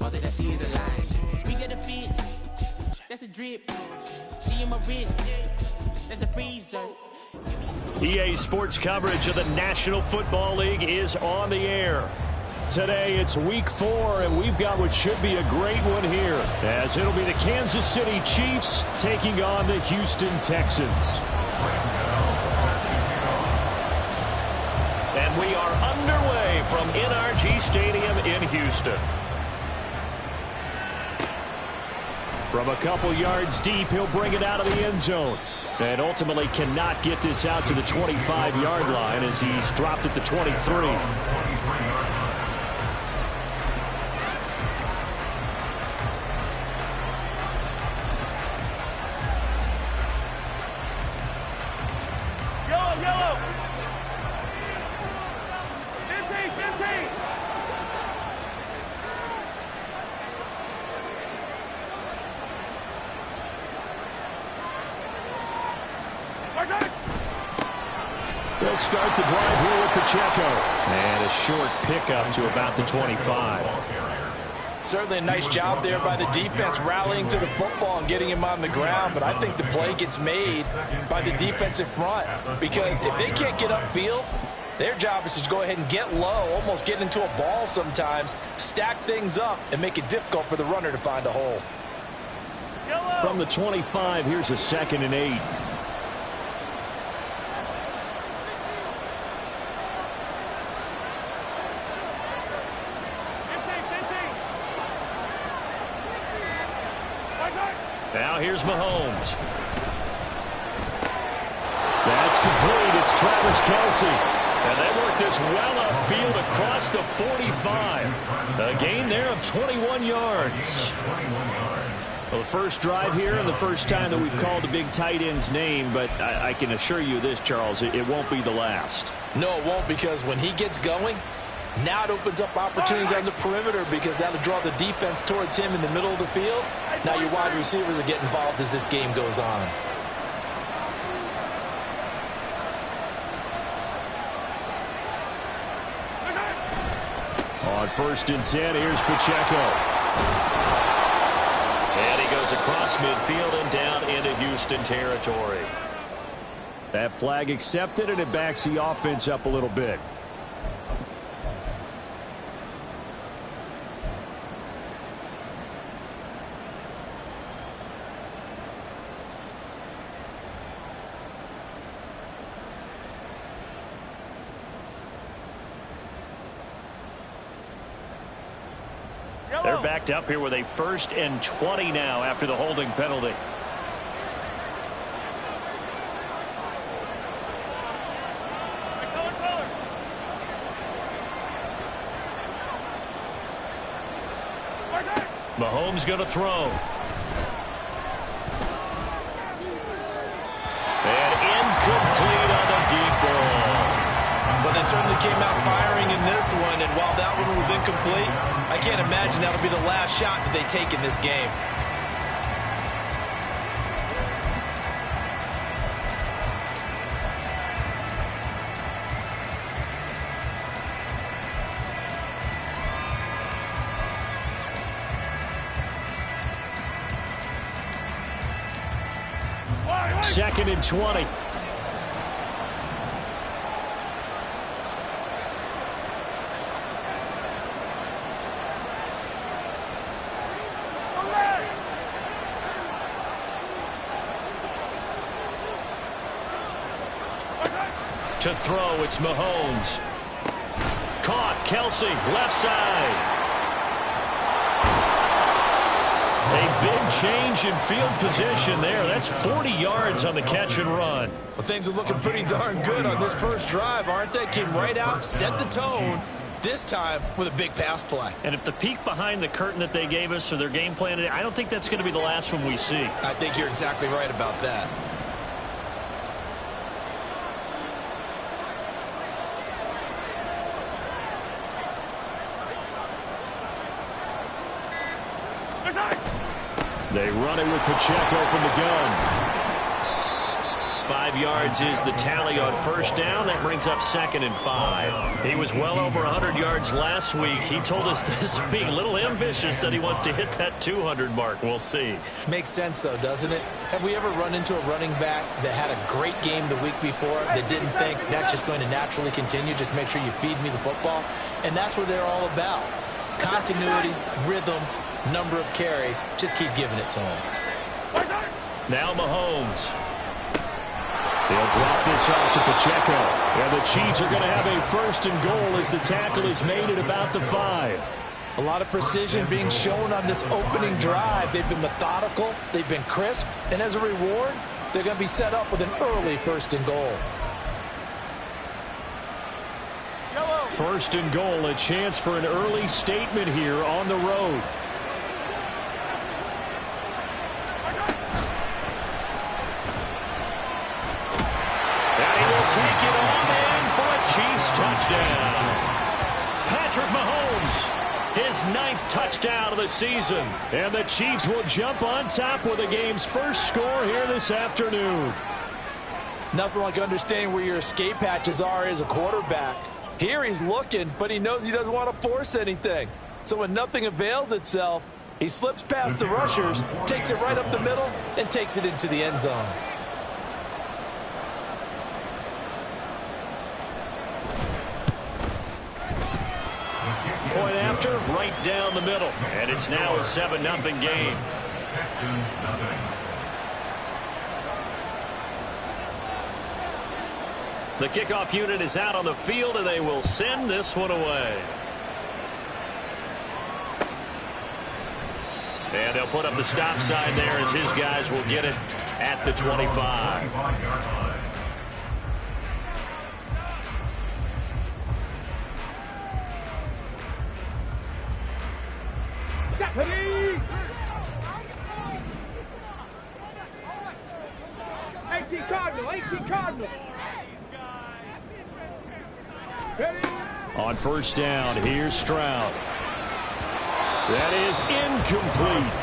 mother that she is alive. We get a fit, that's a drip. She in my wrist, that's a freezer. EA Sports coverage of the National Football League is on the air. Today it's week 4, and we've got what should be a great one here, as it'll be the Kansas City Chiefs taking on the Houston Texans. And we are underway from NRG Stadium in Houston. From a couple yards deep, he'll bring it out of the end zone. And ultimately cannot get this out to the 25-yard line as he's dropped at the 23. They'll start the drive here with Pacheco. And a short pickup to about the 25. Certainly a nice job there by the defense rallying to the football and getting him on the ground. But I think the play gets made by the defensive front. Because if they can't get upfield, their job is to go ahead and get low, almost get into a ball sometimes, stack things up, and make it difficult for the runner to find a hole. From the 25, here's a 2nd and 8. Now here's Mahomes. That's complete. It's Travis Kelce. And they work this well upfield across the 45. A gain there of 21 yards. Well, the first drive here and the first time that we've called a big tight end's name, but I can assure you this, Charles, it won't be the last. No, it won't, because when he gets going, now it opens up opportunities on the perimeter because that'll draw the defense towards him in the middle of the field. Now your wide receivers are getting involved as this game goes on. On 1st and 10, here's Pacheco. And he goes across midfield and down into Houston territory. That flag accepted, and it backs the offense up a little bit. They're backed up here with a 1st and 20 now after the holding penalty. Mahomes going to throw. And incomplete on the deep ball. But they certainly came out firing in this one, and while that one was incomplete, I can't imagine that'll be the last shot that they take in this game. Second and 20. To throw, it's Mahomes. Caught, Kelce, left side. A big change in field position there. That's 40 yards on the catch and run. Well, things are looking pretty darn good on this first drive, aren't they? Came right out, set the tone, this time with a big pass play. And if the peek behind the curtain that they gave us or their game plan, I don't think that's going to be the last one we see. I think you're exactly right about that. They run it with Pacheco from the gun. 5 yards is the tally on first down. That brings up 2nd and 5. He was well over 100 yards last week. He told us this week, a little ambitious, said he wants to hit that 200 mark. We'll see. Makes sense, though, doesn't it? Have we ever run into a running back that had a great game the week before that didn't think that's just going to naturally continue? Just make sure you feed me the football. And that's what they're all about. Continuity, rhythm, number of carries. Just keep giving it to him. Now Mahomes. He'll drop this off to Pacheco. And the Chiefs are going to have a 1st and goal as the tackle is made at about the 5. A lot of precision being shown on this opening drive. They've been methodical. They've been crisp. And as a reward, they're going to be set up with an early 1st and goal. 1st and goal, a chance for an early statement here on the road. And he will take it on in for a Chiefs touchdown. Patrick Mahomes, his 9th touchdown of the season. And the Chiefs will jump on top with the game's first score here this afternoon. Nothing like understanding where your escape hatches are as a quarterback. Here he's looking, but he knows he doesn't want to force anything. So when nothing avails itself, he slips past the rushers, takes it right up the middle, and takes it into the end zone. Point after, right down the middle. And it's now a 7-0 game. The kickoff unit is out on the field, and they will send this one away. And they'll put up the stop sign there as his guys will get it at the 25. Cardinal. On first down, here's Stroud. That is incomplete.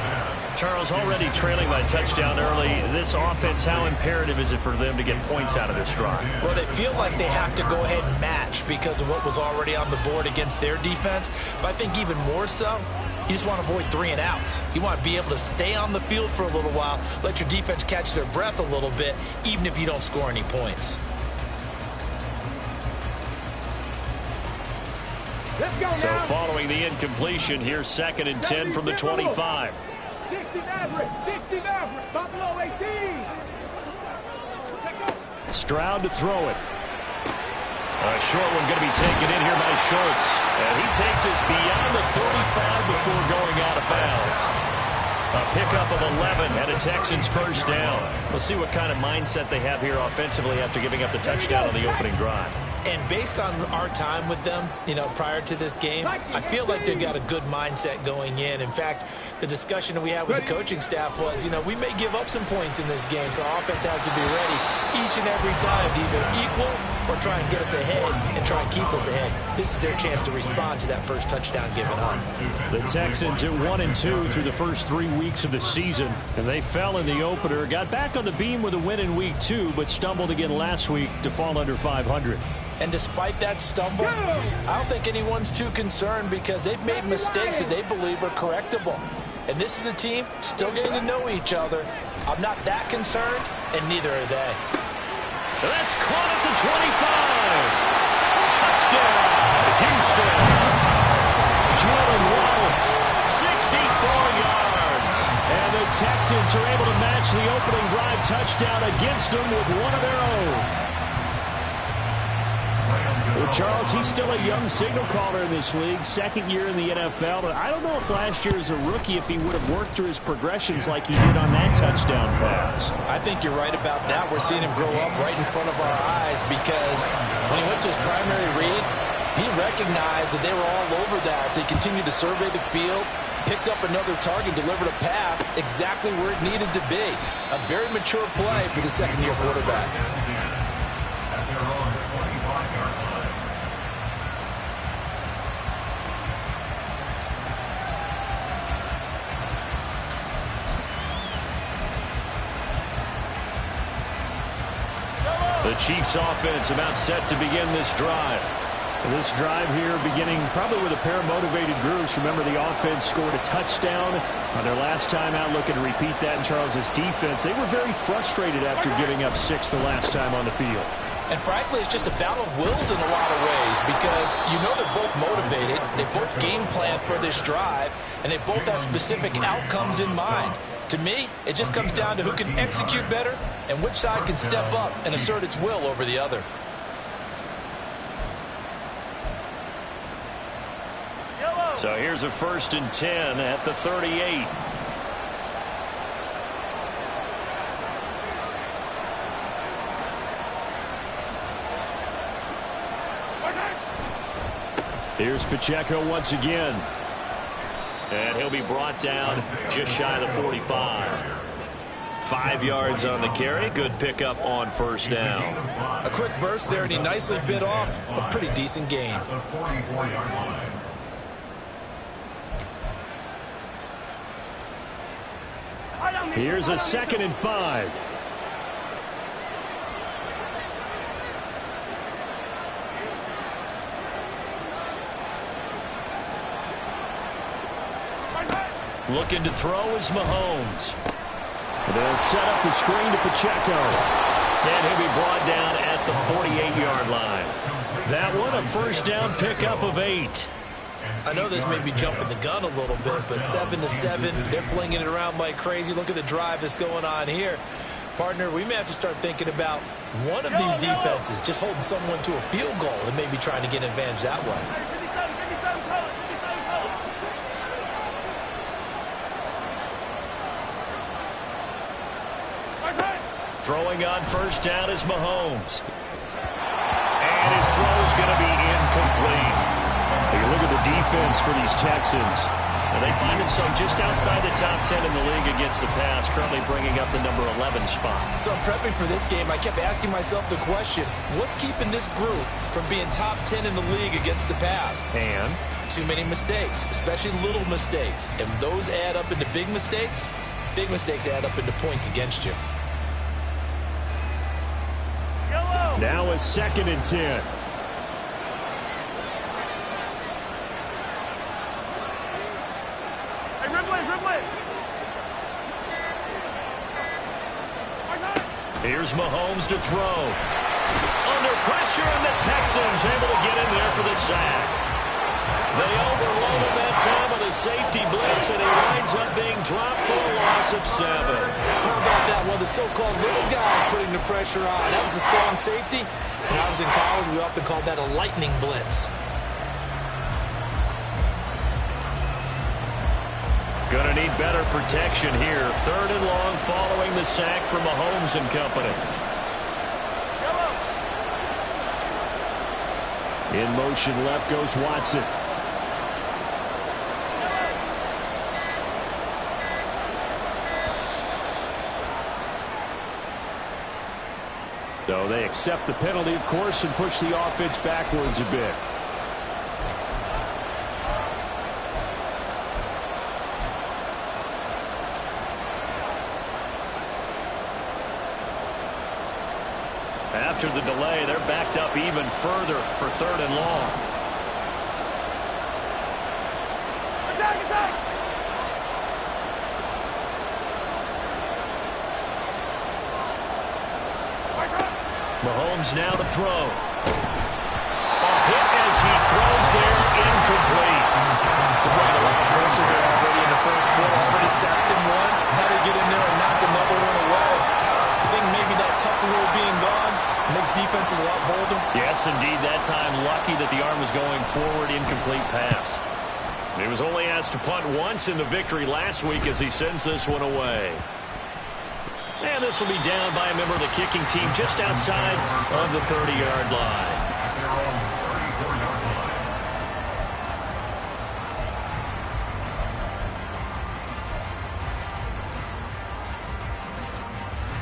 Charles, already trailing by touchdown early. This offense, how imperative is it for them to get points out of this drive? Well, they feel like they have to go ahead and match because of what was already on the board against their defense. But I think even more so, you just want to avoid 3 and outs. You want to be able to stay on the field for a little while, let your defense catch their breath a little bit, even if you don't score any points. So following the incompletion, here's 2nd and 10 from the 25. 60 Maverick, Buffalo 18. Stroud to throw it. A short one going to be taken in here by Schultz. And he takes us beyond the 35 before going out of bounds. A pickup of 11 and a Texans first down. We'll see what kind of mindset they have here offensively after giving up the touchdown on the opening drive. And based on our time with them, prior to this game, I feel like they've got a good mindset going in. In fact, the discussion that we had with the coaching staff was, we may give up some points in this game, so our offense has to be ready each and every time to either equal or try and get us ahead and try and keep us ahead. This is their chance to respond to that first touchdown given up. The Texans at 1-2 through the first 3 weeks of the season, and they fell in the opener, got back on the beam with a win in week 2, but stumbled again last week to fall under 500. And despite that stumble, I don't think anyone's too concerned because they've made mistakes that they believe are correctable. And this is a team still getting to know each other. I'm not that concerned, and neither are they. That's caught at the 25. Touchdown, Houston. Jalen Waddle, 64 yards. And the Texans are able to match the opening drive touchdown against them with one of their own. Well, Charles, he's still a young signal caller in this league, 2nd year in the NFL. But I don't know if last year as a rookie, if he would have worked through his progressions like he did on that touchdown pass. I think you're right about that. We're seeing him grow up right in front of our eyes because when he went to his primary read, he recognized that they were all over that. So he continued to survey the field, picked up another target, delivered a pass exactly where it needed to be. A very mature play for the 2nd-year quarterback. The Chiefs offense about set to begin this drive. This drive here beginning probably with a pair of motivated groups. Remember, the offense scored a touchdown on their last time out, looking to repeat that in Charles's defense. They were very frustrated after giving up 6 the last time on the field. And frankly, it's just a battle of wills in a lot of ways because you know they're both motivated, they both game plan for this drive, and they both have specific outcomes in mind. To me, it just comes down to who can execute better and which side can step up and assert its will over the other. So here's a 1st and 10 at the 38. Here's Pacheco once again. And he'll be brought down just shy of the 45. 5 yards on the carry. Good pickup on 1st down. A quick burst there, and he nicely bit off a pretty decent gain. Here's a 2nd and 5. Looking to throw is Mahomes. They'll set up the screen to Pacheco. And he'll be brought down at the 48-yard line. That one, a 1st down pickup of 8. I know this may be jumping the gun a little bit, but 7-7, they're flinging it around like crazy. Look at the drive that's going on here. Partner, we may have to start thinking about one of these defenses just holding someone to a field goal and maybe trying to get an advantage that way. Throwing on 1st down is Mahomes. And his throw is going to be incomplete. You look at the defense for these Texans. And they find themselves just outside the top 10 in the league against the pass, currently bringing up the number 11 spot. So I'm prepping for this game. I kept asking myself the question, what's keeping this group from being top 10 in the league against the pass? And too many mistakes, especially little mistakes. And those add up into big mistakes. Big mistakes add up into points against you. Now a 2nd and 10. here's Mahomes to throw. Under pressure, and the Texans able to get in there for the sack. They overload him that time with a safety blitz, and he winds up being dropped for a loss of 7. How about that? One of the so-called little guys putting the pressure on. That was a strong safety. When I was in college, we often called that a lightning blitz. Going to need better protection here. 3rd and long following the sack from Mahomes and company. In motion left goes Watson. So they accept the penalty, of course, and push the offense backwards a bit. After the delay, they're backed up even further for 3rd and long. Attack, attack! Mahomes now to throw. Off hit as he throws there, incomplete. They're bringing a lot of pressure here already in the first quarter. Already sacked him once. Had to get in there and knock another one away. I think maybe that Tucker rule being gone makes defenses a lot bolder. Yes, indeed. That time, lucky that the arm was going forward, incomplete pass. He was only asked to punt once in the victory last week as he sends this one away. And this will be down by a member of the kicking team just outside of the 30-yard line.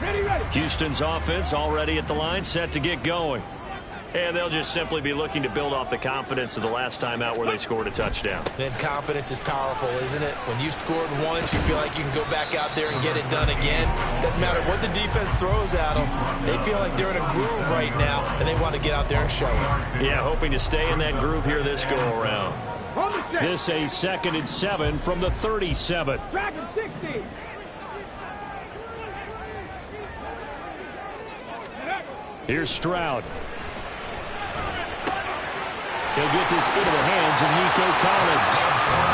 Ready, ready. Houston's offense already at the line, set to get going. And they'll just simply be looking to build off the confidence of the last time out where they scored a touchdown. Then confidence is powerful, isn't it? When you've scored once, you feel like you can go back out there and get it done again. Doesn't matter what the defense throws at them. They feel like they're in a groove right now, and they want to get out there and show it. Yeah, hoping to stay in that groove here this go-around. This a 2nd and 7 from the 37. Dragon 60. Here's Stroud. He'll get this into the hands of Nico Collins.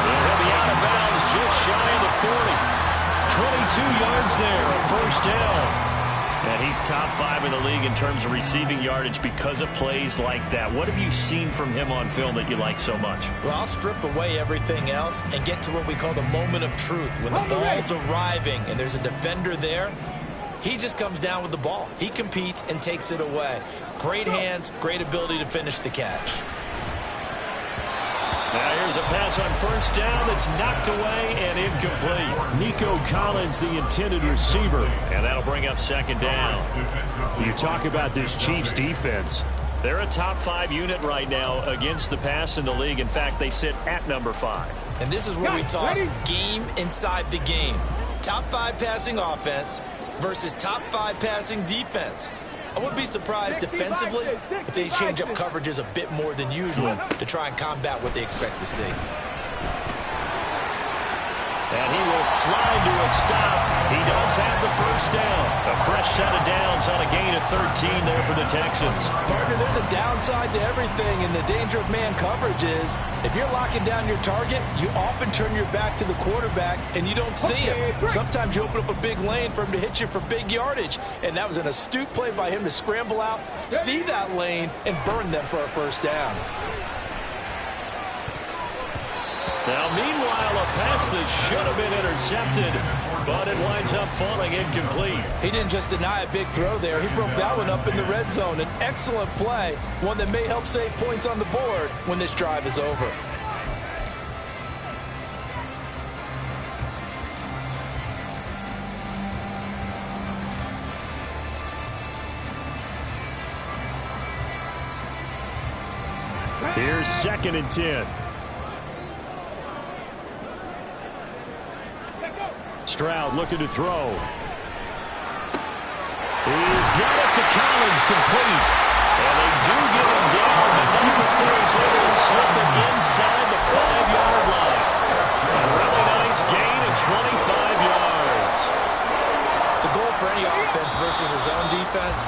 He'll be out of bounds just shy of the 40. 22 yards there, a first down. And he's top 5 in the league in terms of receiving yardage because of plays like that. What have you seen from him on film that you like so much? Well, I'll strip away everything else and get to what we call the moment of truth. When the ball's arriving and there's a defender there, he just comes down with the ball. He competes and takes it away. Great hands, great ability to finish the catch. Now here's a pass on first down that's knocked away and incomplete. Nico Collins, the intended receiver. And that'll bring up 2nd down. You talk about this Chiefs defense. They're a top 5 unit right now against the pass in the league. In fact, they sit at number 5. And this is where we talk game inside the game. Top 5 passing offense versus top 5 passing defense. I wouldn't be surprised defensively if they change up coverages a bit more than usual to try and combat what they expect to see. And he will slide to a stop. He does have the first down. A fresh set of downs on a gain of 13 there for the Texans. Partner, there's a downside to everything, and the danger of man coverage is if you're locking down your target, you often turn your back to the quarterback and you don't see him. Sometimes you open up a big lane for him to hit you for big yardage, and that was an astute play by him to scramble out, see that lane, and burn them for a first down. Now, meanwhile, a pass that should have been intercepted, but it winds up falling incomplete. He didn't just deny a big throw there. He broke that one up in the red zone. An excellent play, one that may help save points on the board when this drive is over. Here's 2nd and 10. Stroud looking to throw. He's got it to Collins, complete. And they do get him down, but number 4 is able to slip it inside the 5-yard line. A really nice gain of 25 yards. The goal for any offense versus his own defense,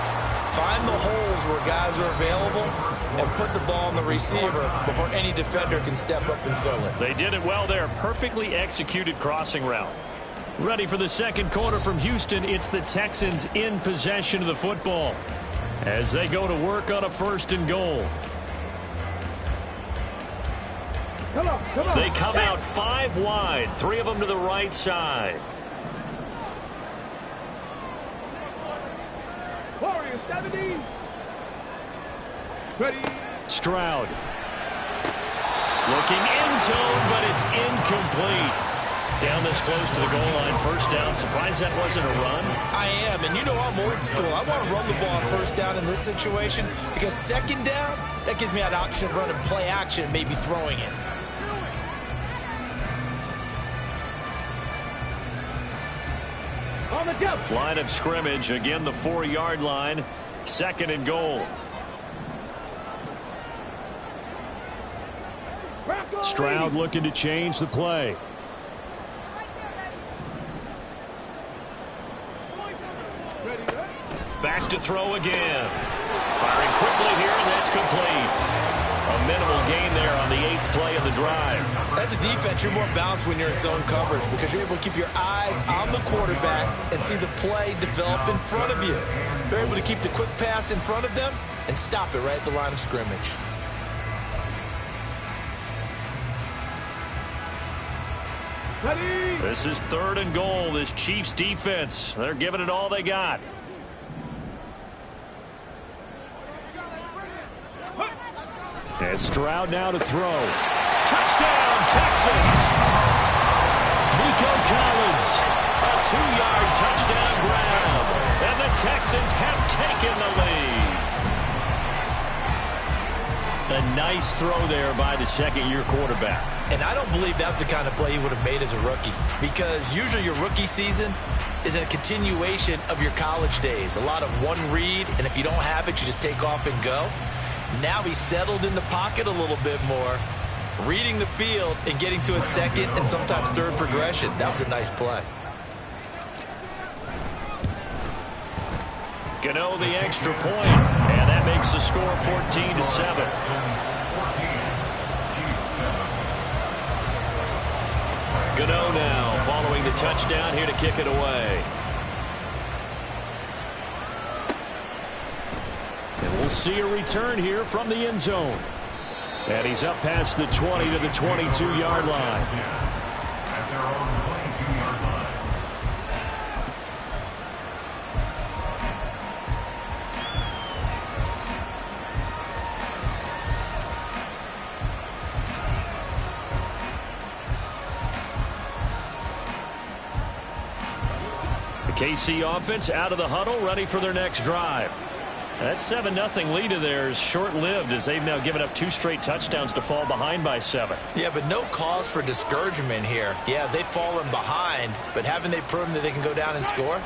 find the holes where guys are available and put the ball on the receiver before any defender can step up and fill it. They did it well there. Perfectly executed crossing route. Ready for the second quarter from Houston. It's the Texans in possession of the football as they go to work on a 1st and goal. They come out 5 wide, 3 of them to the right side. Warriors 70. Ready. Stroud. Looking end zone, but it's incomplete. Down this close to the goal line, first down. Surprised that wasn't a run? I am, and you know I'm old school. I want to run the ball on first down in this situation because 2nd down, that gives me that option of running play action and maybe throwing it. On the jump. Line of scrimmage, again the 4-yard line. 2nd and goal. Stroud looking to change the play. Back to throw again. Firing quickly here, and that's complete. A minimal gain there on the 8th play of the drive. As a defense, you're more balanced when you're in zone coverage because you're able to keep your eyes on the quarterback and see the play develop in front of you. You're able to keep the quick pass in front of them and stop it right at the line of scrimmage. Ready. This is 3rd and goal. This Chiefs defense, they're giving it all they got. And Stroud now to throw. Touchdown, Texans! Nico Collins. A 2-yard touchdown grab. And the Texans have taken the lead. A nice throw there by the second-year quarterback. And I don't believe that was the kind of play he would have made as a rookie, because usually your rookie season is a continuation of your college days. A lot of one read, and if you don't have it, you just take off and go. Now he's settled in the pocket a little bit more, reading the field and getting to a second and sometimes third progression. That was a nice play. Gano the extra point, and that makes the score 14-7. Gano now following the touchdown here to kick it away. And we'll see a return here from the end zone. And he's up past the 20 to the 22-yard line. KC offense out of the huddle, ready for their next drive. That 7-0 lead of theirs short-lived, as they've now given up 2 straight touchdowns to fall behind by 7. Yeah, but no cause for discouragement here. Yeah, they've fallen behind, but haven't they proven that they can go down and score?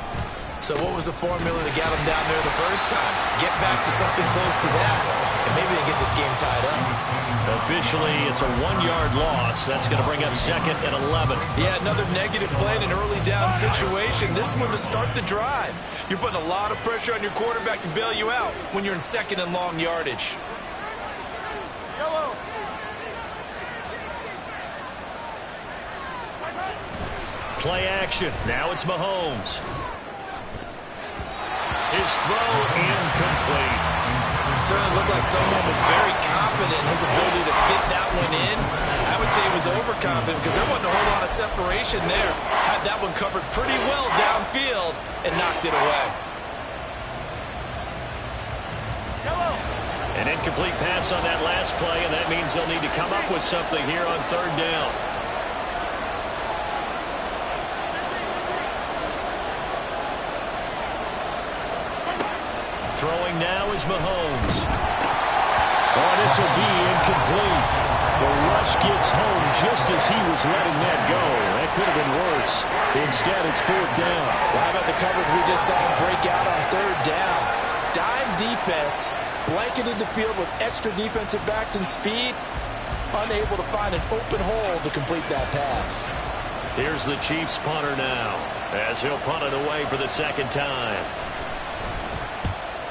So what was the formula to get them down there the first time? Get back to something close to that, and maybe they get this game tied up. Officially, it's a 1-yard loss. That's going to bring up 2nd and 11. Yeah, another negative play in an early down situation. This one to start the drive. You're putting a lot of pressure on your quarterback to bail you out when you're in 2nd and long yardage. Play action. Now it's Mahomes. His throw incomplete. Certainly looked like someone was very confident in his ability to fit that one in. I would say he was overconfident because there wasn't a whole lot of separation there. Had that one covered pretty well downfield and knocked it away. An incomplete pass on that last play, and that means they'll need to come up with something here on 3rd down. Throwing now is Mahomes. Oh, this will be incomplete. The rush gets home just as he was letting that go. That could have been worse. Instead, it's 4th down. Well, how about the coverage we just saw him break out on 3rd down? Dime defense, blanketed the field with extra defensive backs and speed, unable to find an open hole to complete that pass. Here's the Chiefs punter now, as he'll punt it away for the 2nd time.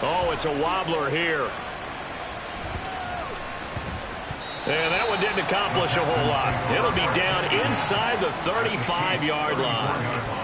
Oh, it's a wobbler here. And that one didn't accomplish a whole lot. It'll be down inside the 35-yard line.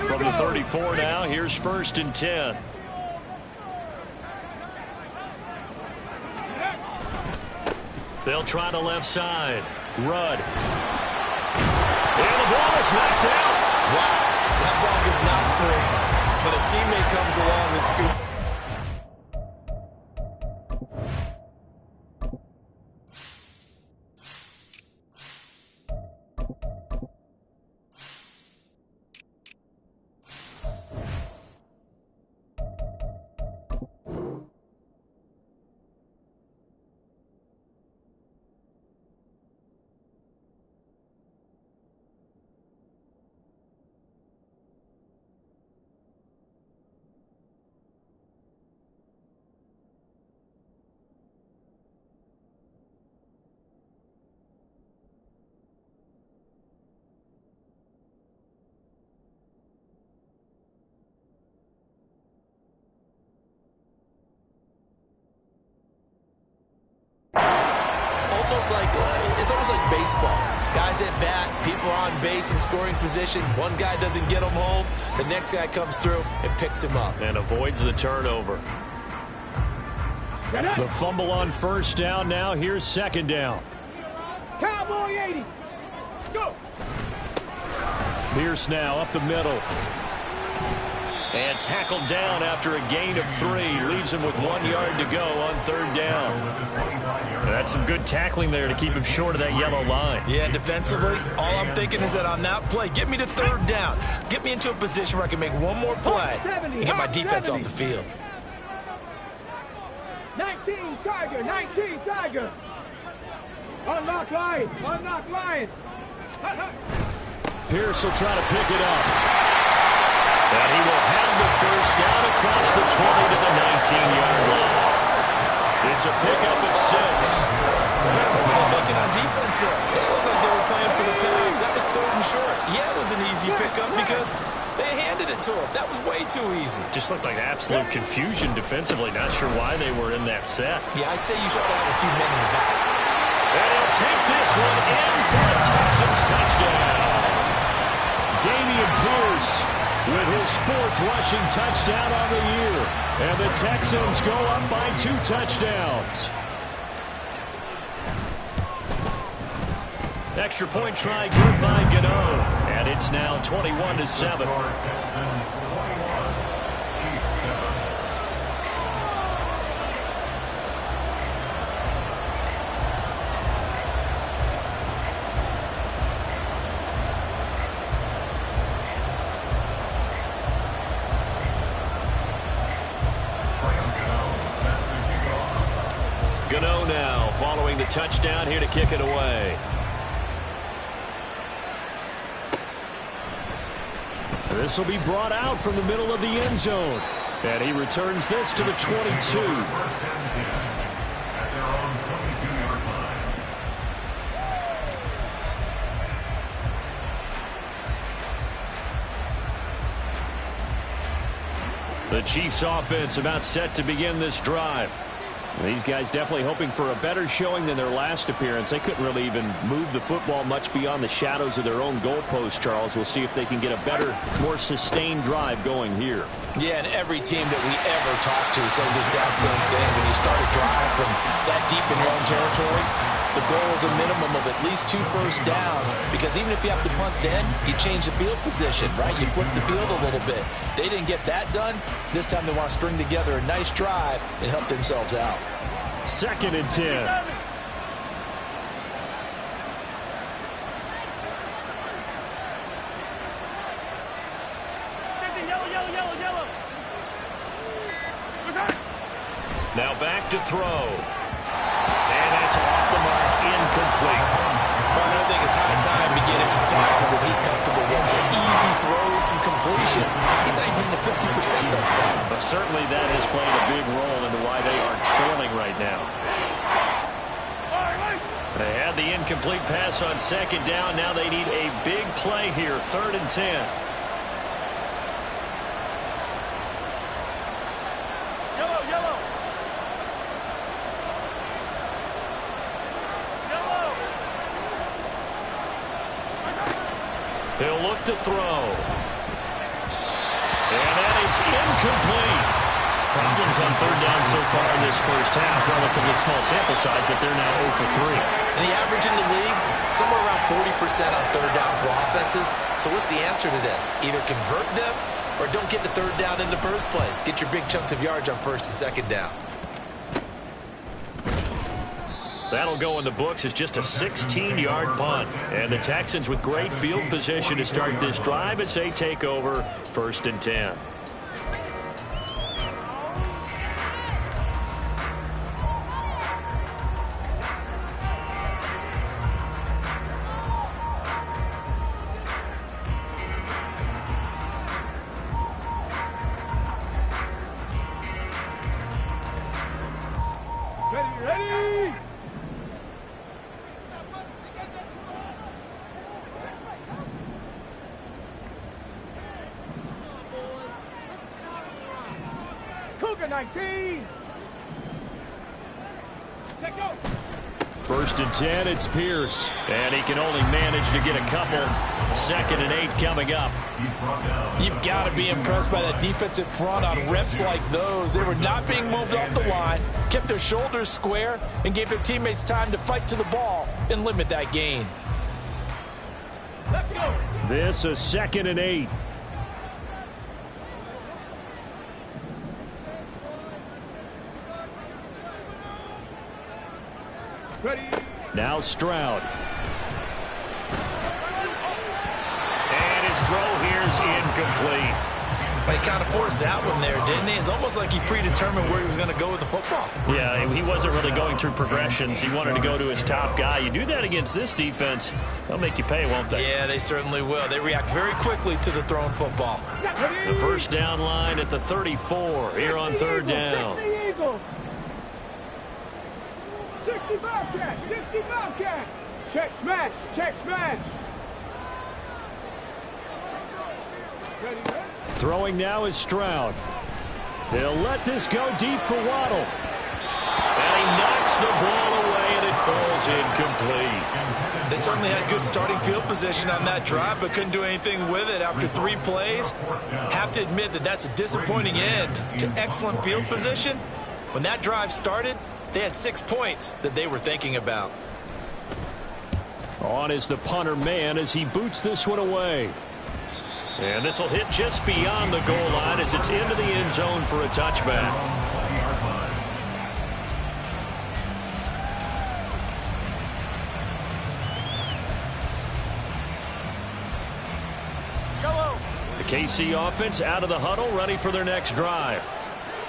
From the 34 now, here's 1st and 10. They'll try the left side. Rudd. And the ball is knocked out. Wow, that ball was knocked free. But a teammate comes along and scoops. It's almost like baseball. Guys at bat, people on base in scoring position. One guy doesn't get him home. The next guy comes through and picks him up. And avoids the turnover. The fumble on 1st down now. Here's 2nd down. Cowboy 80. Go. Pierce now up the middle. And tackled down after a gain of 3. Leaves him with 1 yard to go on 3rd down. That's some good tackling there to keep him short of that yellow line. Yeah, defensively, all I'm thinking is that on that play, get me to 3rd down. Get me into a position where I can make one more play and get my defense off the field. 19 Tiger, 19 Tiger. Unlock line, unlock line. Pierce will try to pick it up. And he will have the 1st down across the 20 to the 19-yard line. It's a pickup of 6. What are you thinking on defense there? They looked like they were playing for the pass. That was 3rd and short. Yeah, it was an easy pickup because they handed it to him. That was way too easy. Just looked like absolute confusion defensively. Not sure why they were in that set. Yeah, I'd say you should have a few men in the backs. And he'll take this one in for a Texans touchdown. Dameon Pierce with his 4th rushing touchdown on the year. And the Texans go up by 2 touchdowns. Extra point try good by Gano. And it's now 21-7. Gano now following the touchdown here to kick it away. This will be brought out from the middle of the end zone. And he returns this to the 22. The Chiefs offense about set to begin this drive. These guys definitely hoping for a better showing than their last appearance. They couldn't really even move the football much beyond the shadows of their own goalpost, Charles. We'll see if they can get a better, more sustained drive going here. Yeah, and every team that we ever talk to says the exact same thing. When you start a drive from that deep in your own territory, the goal is a minimum of at least 2 first downs, because even if you have to punt then, you change the field position, right? You flip the field a little bit. They didn't get that done. This time they want to string together a nice drive and help themselves out. 2nd and 10. Now back to throw. And that's off the mark, incomplete. Well, I think it's high time to get him some passes that he's comfortable with. Some easy throws, some completions. He's not even hitting the 50% thus far. But certainly that has played a big role into why they are trailing right now. They had the incomplete pass on 2nd down. Now they need a big play here, 3rd and 10. He'll look to throw. And that is incomplete. Problems on 3rd down so far in this first half. Relatively small sample size, but they're now 0 for 3. And the average in the league, somewhere around 40% on 3rd down for offenses. So what's the answer to this? Either convert them or don't get the 3rd down in the first place. Get your big chunks of yards on 1st and 2nd down. That'll go in the books as just a 16-yard punt. And the Texans with great field position to start this drive as they take over 1st and 10. Ready! Cougar 19! Let go! 1st and 10, it's Pierce. And he can only manage to get a couple. 2nd and 8 coming up. You've got to be impressed by that defensive front on reps like those. They were not being moved off the line, kept their shoulders square, and gave their teammates time to fight to the ball and limit that gain. Let's go! This a 2nd and 8. Ready. Now Stroud. And his throw here's incomplete. He kind of forced that one there, didn't he? It's almost like he predetermined where he was going to go with the football. Yeah, he wasn't really going through progressions. He wanted to go to his top guy. You do that against this defense, they'll make you pay, won't they? Yeah, they certainly will. They react very quickly to the thrown football. The first down line at the 34 here on 3rd down. 60 Bobcat, 60 Bobcat. Check smash, check smash. Ready. Throwing now is Stroud. They'll let this go deep for Waddle. And he knocks the ball away, and it falls incomplete. They certainly had good starting field position on that drive, but couldn't do anything with it after 3 plays. Have to admit that that's a disappointing end to excellent field position. When that drive started, they had 6 points that they were thinking about. On is the punter man as he boots this one away. And this will hit just beyond the goal line as it's into the end zone for a touchback. The KC offense out of the huddle, ready for their next drive.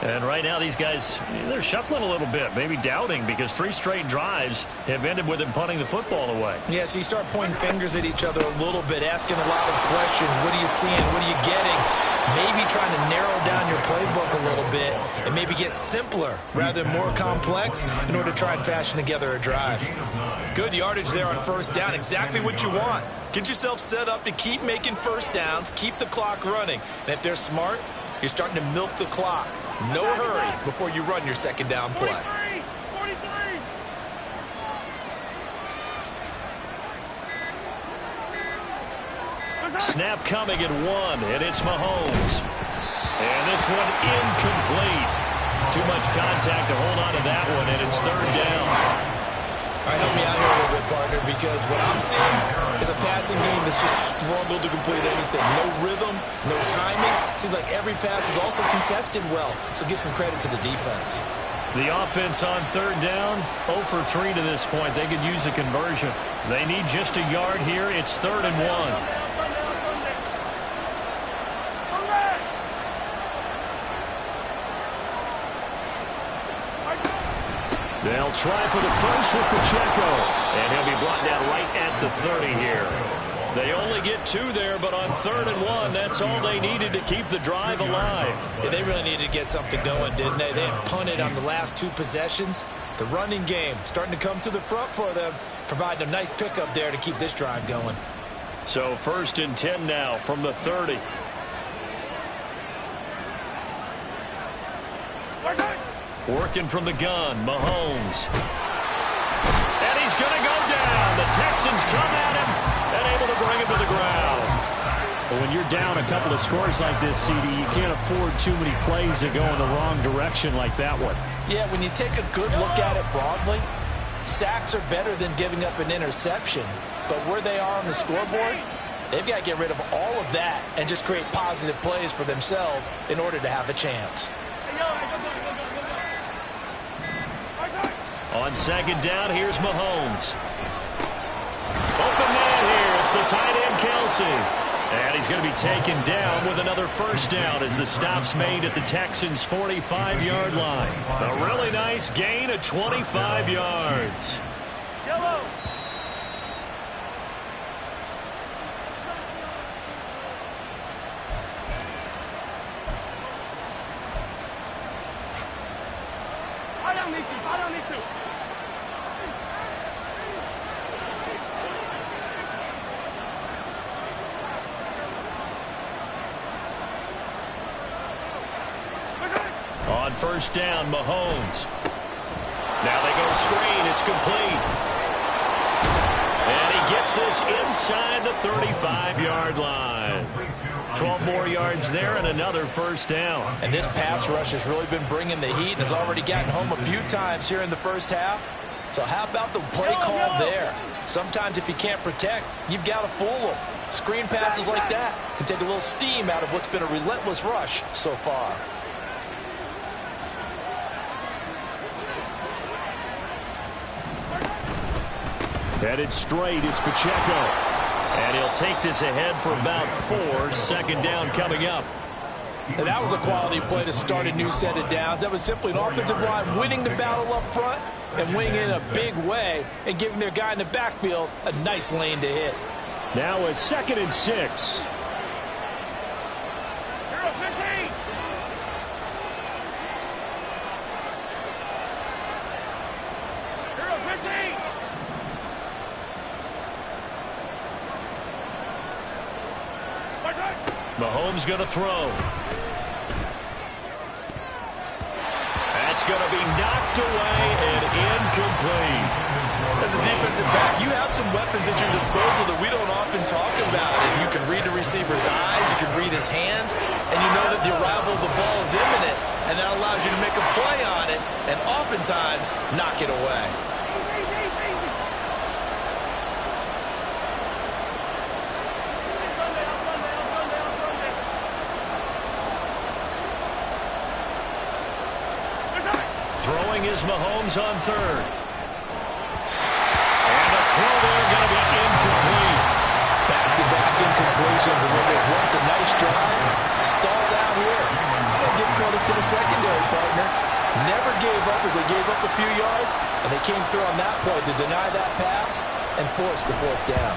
And right now these guys, they're shuffling a little bit, maybe doubting, because 3 straight drives have ended with them punting the football away. Yeah, so you start pointing fingers at each other a little bit, asking a lot of questions. What are you seeing? What are you getting? Maybe trying to narrow down your playbook a little bit and maybe get simpler rather than more complex in order to try and fashion together a drive. Good yardage there on 1st down, exactly what you want. Get yourself set up to keep making 1st downs, keep the clock running. And if they're smart, you're starting to milk the clock. No hurry before you run your 2nd down play. 43. Snap coming at 1, and it's Mahomes. And this one incomplete. Too much contact to hold on to that one, and it's 3rd down. All right, help me out here a little bit, partner, because what I'm seeing is a passing game that's just struggled to complete anything. No rhythm, no timing. Seems like every pass is also contested well, so give some credit to the defense. The offense on 3rd down, 0 for 3 to this point. They could use a conversion. They need just a yard here. It's 3rd and 1. They'll try for the first with Pacheco. And he'll be brought down right at the 30 here. They only get 2 there, but on 3rd and 1, that's all they needed to keep the drive alive. Yeah, they really needed to get something going, didn't they? They had punted on the last 2 possessions. The running game starting to come to the front for them, providing a nice pickup there to keep this drive going. So 1st and 10 now from the 30. Working from the gun, Mahomes. And he's going to go down. The Texans come at him and able to bring him to the ground. But when you're down a couple of scores like this, CD, you can't afford too many plays that go in the wrong direction like that one. Yeah, when you take a good look at it broadly, sacks are better than giving up an interception. But where they are on the scoreboard, they've got to get rid of all of that and just create positive plays for themselves in order to have a chance. On 2nd down, here's Mahomes. Open man here. It's the tight end, Kelsey. And he's going to be taken down with another 1st down as the stop's made at the Texans' 45-yard line. A really nice gain of 25 yards. Yellow. Eye on these two. On 1st down, Mahomes. Now they go screen. It's complete. And he gets this inside the 35-yard line. 12 more yards there and another 1st down. And this pass rush has really been bringing the heat and has already gotten home a few times here in the 1st half. So how about the play call there? Sometimes if you can't protect, you've got to fool them. Screen passes like that can take a little steam out of what's been a relentless rush so far. Headed straight, it's Pacheco. And he'll take this ahead for about 4. Second down coming up. And that was a quality play to start a new set of downs. That was simply an offensive line winning the battle up front and winning in a big way and giving their guy in the backfield a nice lane to hit. Now a 2nd and 6. Mahomes going to throw. That's going to be knocked away and incomplete. As a defensive back, you have some weapons at your disposal that we don't often talk about. And you can read the receiver's eyes, you can read his hands, and you know that the arrival of the ball is imminent, and that allows you to make a play on it and oftentimes knock it away. Throwing is Mahomes on 3rd. And the throw there going to be incomplete. Back-to-back incompletions, and when there's once a nice drive, stalled out here. I'm going to give credit to the secondary partner. Never gave up as they gave up a few yards, and they came through on that play to deny that pass and force the 4th down.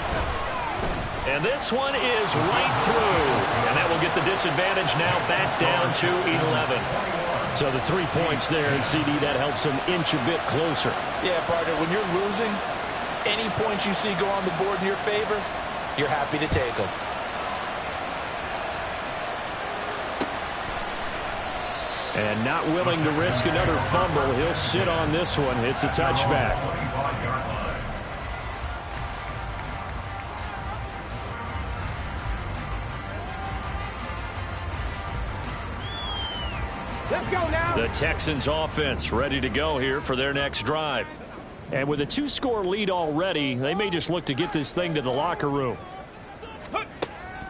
And this one is right through. And that will get the disadvantage now back down to 11. So the 3 points there, and CD, that helps them inch a bit closer. Yeah, partner, when you're losing, any points you see go on the board in your favor, you're happy to take them. And not willing to risk another fumble. He'll sit on this one. It's a touchback. Let's go now. The Texans offense ready to go here for their next drive. And with a 2-score lead already, they may just look to get this thing to the locker room.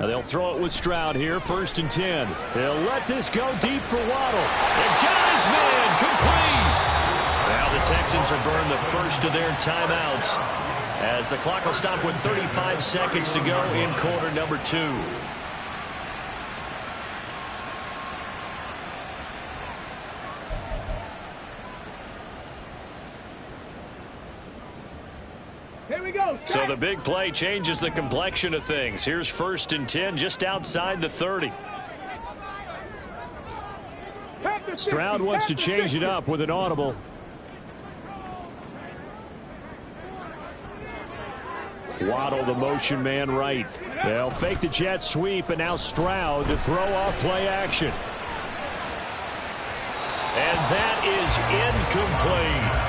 Now they'll throw it with Stroud here, 1st and 10. They'll let this go deep for Waddle. And got his man complete. Now the Texans are burned the first of their timeouts as the clock will stop with 35 seconds to go in quarter number 2. Here we go. So the big play changes the complexion of things. Here's 1st and 10 just outside the 30. Stroud wants to change it up with an audible. Waddle, the motion man, right. They'll fake the jet sweep, and now Stroud to throw off play action. And that is incomplete.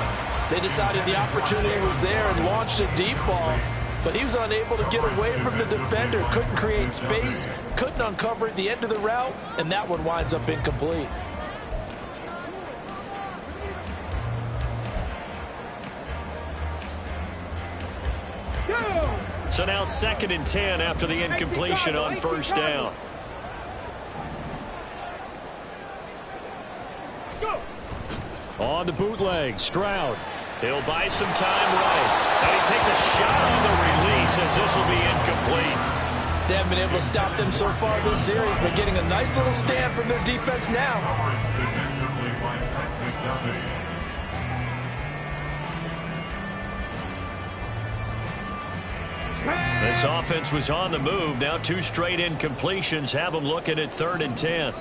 They decided the opportunity was there and launched a deep ball, but he was unable to get away from the defender, couldn't create space, couldn't uncover at the end of the route, and that one winds up incomplete. So now 2nd and 10 after the incompletion on 1st down. On the bootleg, Stroud. He'll buy some time right. And he takes a shot on the release as this will be incomplete. They haven't been able to stop them so far this series, but getting a nice little stand from their defense now. This offense was on the move. Now 2 straight incompletions have them looking at 3rd and 10.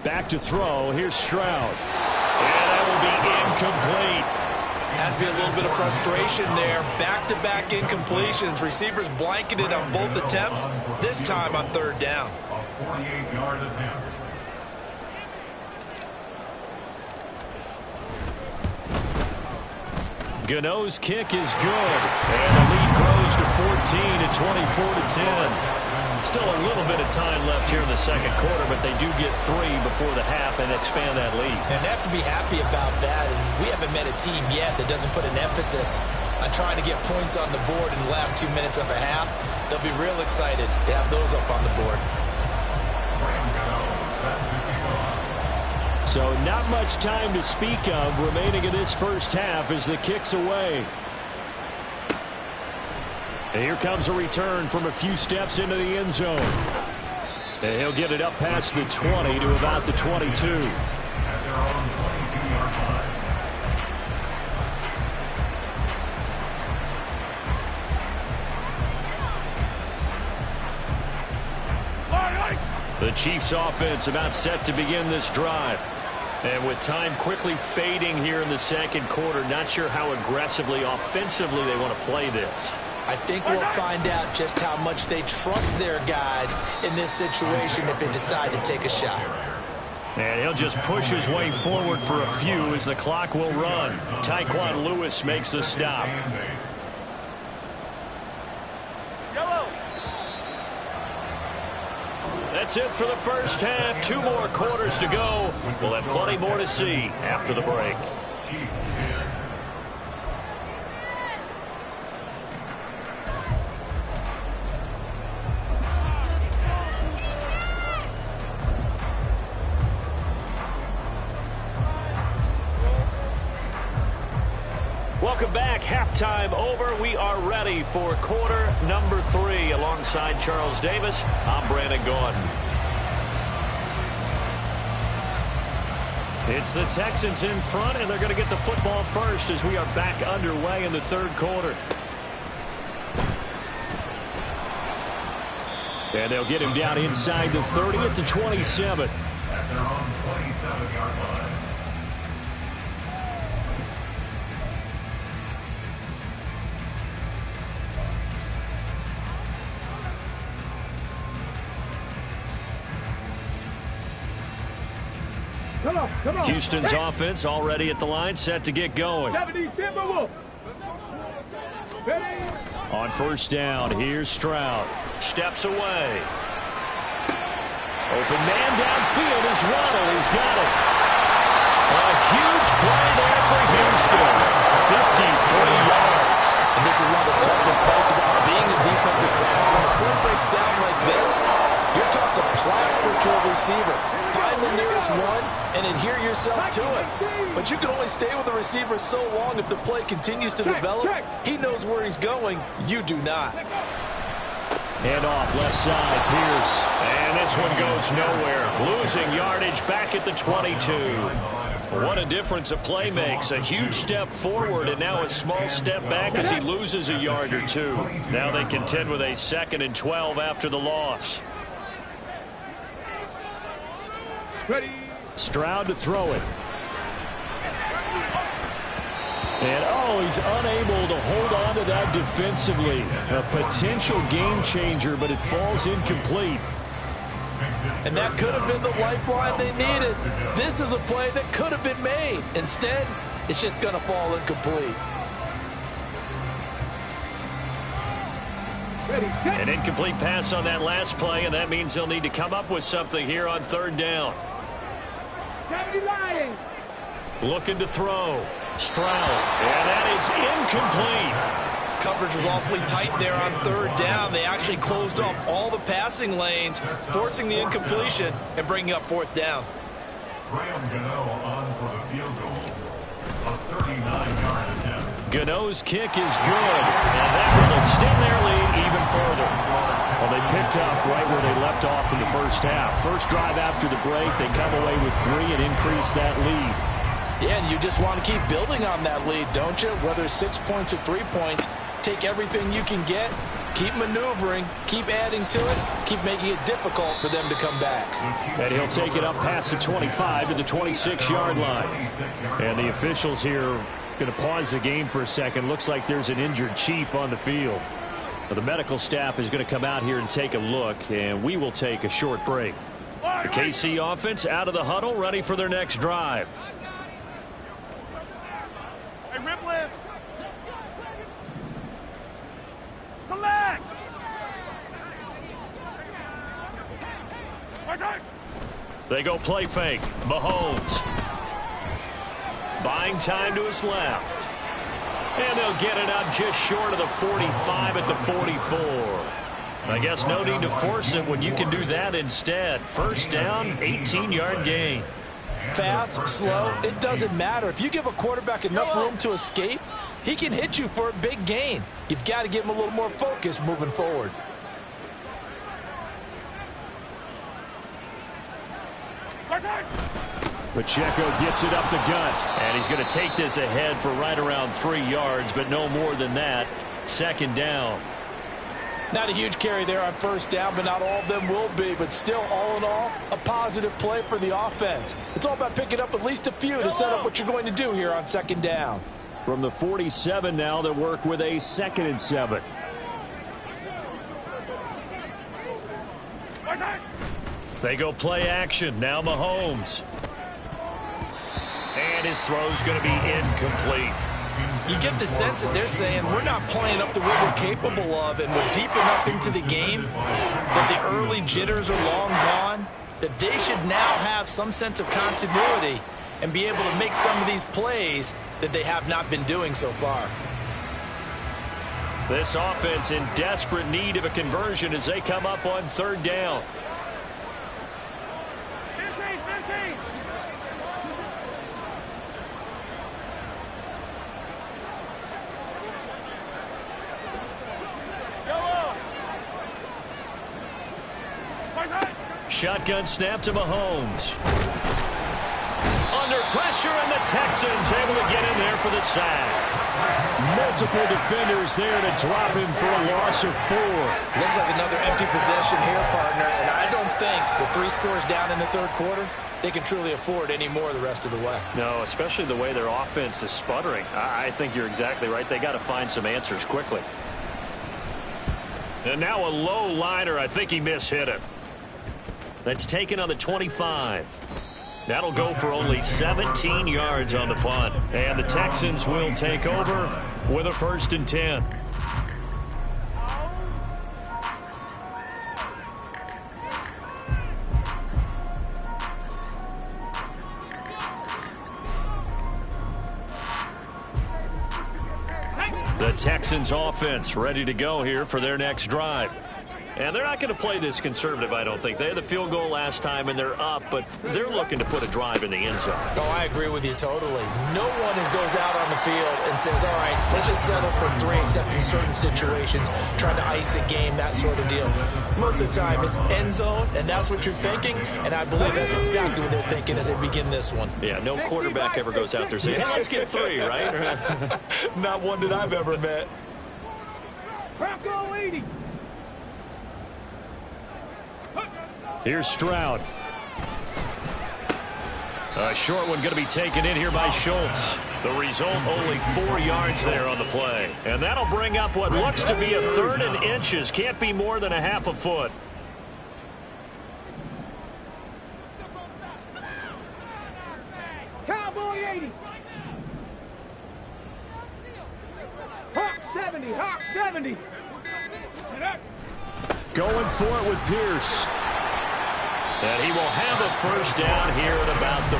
Back to throw. Here's Stroud. And that will be incomplete. Has to be a little bit of frustration there. Back-to-back incompletions. Receivers blanketed on both attempts, this time on 3rd down. A 48-yard attempt. Gano's kick is good. And the lead grows to 14 at 24-10. Still a little bit of time left here in the second quarter, but they do get 3 before the half and expand that lead. And they have to be happy about that. And we haven't met a team yet that doesn't put an emphasis on trying to get points on the board in the last 2 minutes of a half. They'll be real excited to have those up on the board. So not much time to speak of remaining in this first half as the kick's away. And here comes a return from a few steps into the end zone. And he'll get it up past the 20 to about the 22. At their own 22-yard line. The Chiefs offense about set to begin this drive. And with time quickly fading here in the second quarter, not sure how aggressively, offensively they want to play this. I think we'll find out just how much they trust their guys in this situation if they decide to take a shot. And he'll just push his way forward for a few as the clock will run. Tyquan Lewis makes the stop. That's it for the first half. 2 more quarters to go. We'll have plenty more to see after the break. Welcome back. Halftime over. We are ready for quarter number 3. Alongside Charles Davis, I'm Brandon Gordon. It's the Texans in front, and they're going to get the football first as we are back underway in the third quarter. And they'll get him down inside the 30 at the 27. At their own 27-yard line. Come on. Houston's offense already at the line, set to get going. 70 Timberwolf. Ready? On first down, here's Stroud. Steps away. Open man downfield is Waddle. He's got it. A huge play there for Houston. 53 yards. And this is one of the toughest parts about being a defensive back. When the play breaks down like this, you're taught to plaster to a receiver. Find the nearest one and adhere yourself to it. But you can only stay with the receiver so long if the play continues to develop. He knows where he's going. You do not. Hand off left side, Pierce. And this one goes nowhere. Losing yardage back at the 22. What a difference a play makes. A huge step forward and now a small step back as he loses a yard or 2. Now they contend with a 2nd and 12 after the loss. Ready? Stroud to throw it. And, he's unable to hold on to that defensively. A potential game changer, but it falls incomplete. And that could have been the lifeline they needed. This is a play that could have been made. Instead, it's just going to fall incomplete. An incomplete pass on that last play, and that means they'll need to come up with something here on third down. Looking to throw. Stroud. And that is incomplete. Coverage was awfully tight there on third down. They actually closed off all the passing lanes, forcing the incompletion and bringing up fourth down. Gano on for the field goal. A 39-yard attempt. Gano's kick is good. And that will extend their lead even further. Well, they picked up right where they left off in the first half. First drive after the break, they come away with 3 and increase that lead. Yeah, and you just want to keep building on that lead, don't you? Whether it's 6 points or 3 points, take everything you can get, keep maneuvering, keep adding to it, keep making it difficult for them to come back. And he'll take it up past the 25 to the 26-yard line. And the officials here are going to pause the game for a second. Looks like there's an injured Chief on the field. Well, the medical staff is going to come out here and take a look, and we will take a short break. The KC offense out of the huddle, ready for their next drive. Hey, rip lift. Collect. They go play fake. Mahomes. Buying time to his left. And they'll get it up just short of the 45 at the 44. I guess no need to force it when you can do that instead. First down, 18-yard gain. Fast, slow, it doesn't matter. If you give a quarterback enough room to escape, he can hit you for a big gain. You've got to give him a little more focus moving forward. Pacheco gets it up the gut. And he's going to take this ahead for right around 3 yards, but no more than that. Second down. Not a huge carry there on first down, but not all of them will be. But still, all in all, a positive play for the offense. It's all about picking up at least a few to set up what you're going to do here on second down. From the 47 now, they'll work with a 2nd and 7. They go play action. Now Mahomes. And his throw's going to be incomplete. You get the sense that they're saying we're not playing up to what we're capable of, and we're deep enough into the game that the early jitters are long gone, that they should now have some sense of continuity and be able to make some of these plays that they have not been doing so far. This offense in desperate need of a conversion as they come up on third down. Shotgun snap to Mahomes. Under pressure, and the Texans able to get in there for the sack. Multiple defenders there to drop him for a loss of 4. Looks like another empty possession here, partner, and I don't think with 3 scores down in the third quarter, they can truly afford any more the rest of the way. No, especially the way their offense is sputtering. I think you're exactly right. They got to find some answers quickly. And now a low liner. I think he mishit it. That's taken on the 25. That'll go for only 17 yards on the punt. And the Texans will take over with a 1st and 10. The Texans offense ready to go here for their next drive. And they're not going to play this conservative, I don't think. They had the field goal last time, and they're up, but they're looking to put a drive in the end zone. Oh, I agree with you totally. No one goes out on the field and says, all right, let's just settle for 3, except in certain situations, trying to ice a game, that sort of deal. Most of the time, it's end zone, and that's what you're thinking, and I believe that's exactly what they're thinking as they begin this one. Yeah, no quarterback ever goes out there saying, hey, let's get 3, right? Not one that I've ever met. Bronco 80. Here's Stroud. A short one going to be taken in here by Schultz. The result, only 4 yards there on the play. And that'll bring up what looks to be a 3rd and inches. Can't be more than a half a foot. Cowboy 80. Hawk 70. Hawk 70. Going for it with Pierce. And he will have a first down here at about the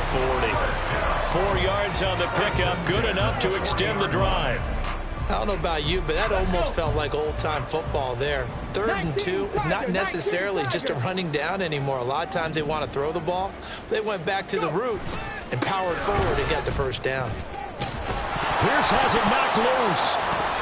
40. 4 yards on the pickup, good enough to extend the drive. I don't know about you, but that almost felt like old-time football there. 3rd and 2 is not necessarily just a running down anymore. A lot of times they want to throw the ball. They went back to the roots and powered forward and got the first down. Pierce has it knocked loose.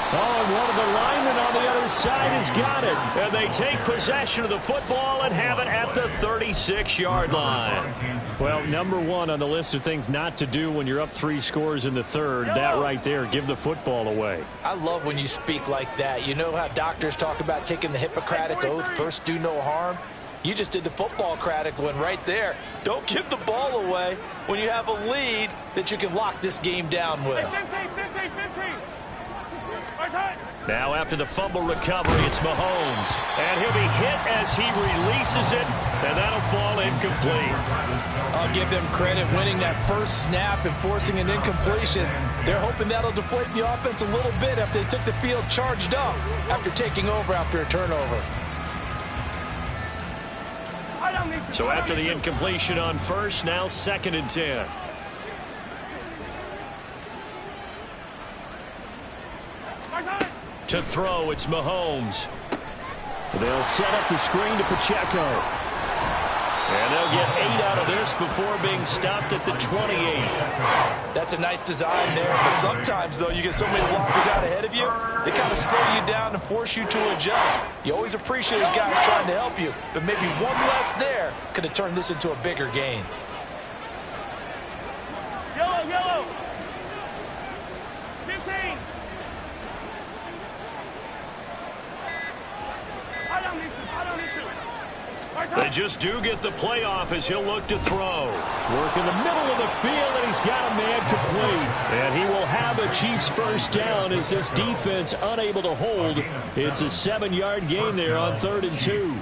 Oh, and one of the linemen on the other side has got it. And they take possession of the football and have it at the 36-yard line. Well, number 1 on the list of things not to do when you're up 3 scores in the third. That right there, give the football away. I love when you speak like that. You know how doctors talk about taking the Hippocratic Oath, first do no harm? You just did the football-cratic one right there. Don't give the ball away when you have a lead that you can lock this game down with. 15. Now after the fumble recovery, it's Mahomes. And he'll be hit as he releases it, and that'll fall incomplete. I'll give them credit winning that first snap and forcing an incompletion. They're hoping that'll deflate the offense a little bit after they took the field charged up after taking over after a turnover. Right on these So after the incompletion on first, now 2nd and 10. To throw, it's Mahomes. They'll set up the screen to Pacheco. And they'll get 8 out of this before being stopped at the 28. That's a nice design there, but sometimes, though, you get so many blockers out ahead of you, they kind of slow you down and force you to adjust. You always appreciate guys trying to help you, but maybe one less there could have turned this into a bigger gain. Yellow, yellow. 15. I don't need to. They just do get the playoff as he'll look to throw. Work in the middle of the field, and he's got a man complete. And he will have a Chiefs first down as this defense unable to hold. It's a 7-yard gain there on 3rd and 2.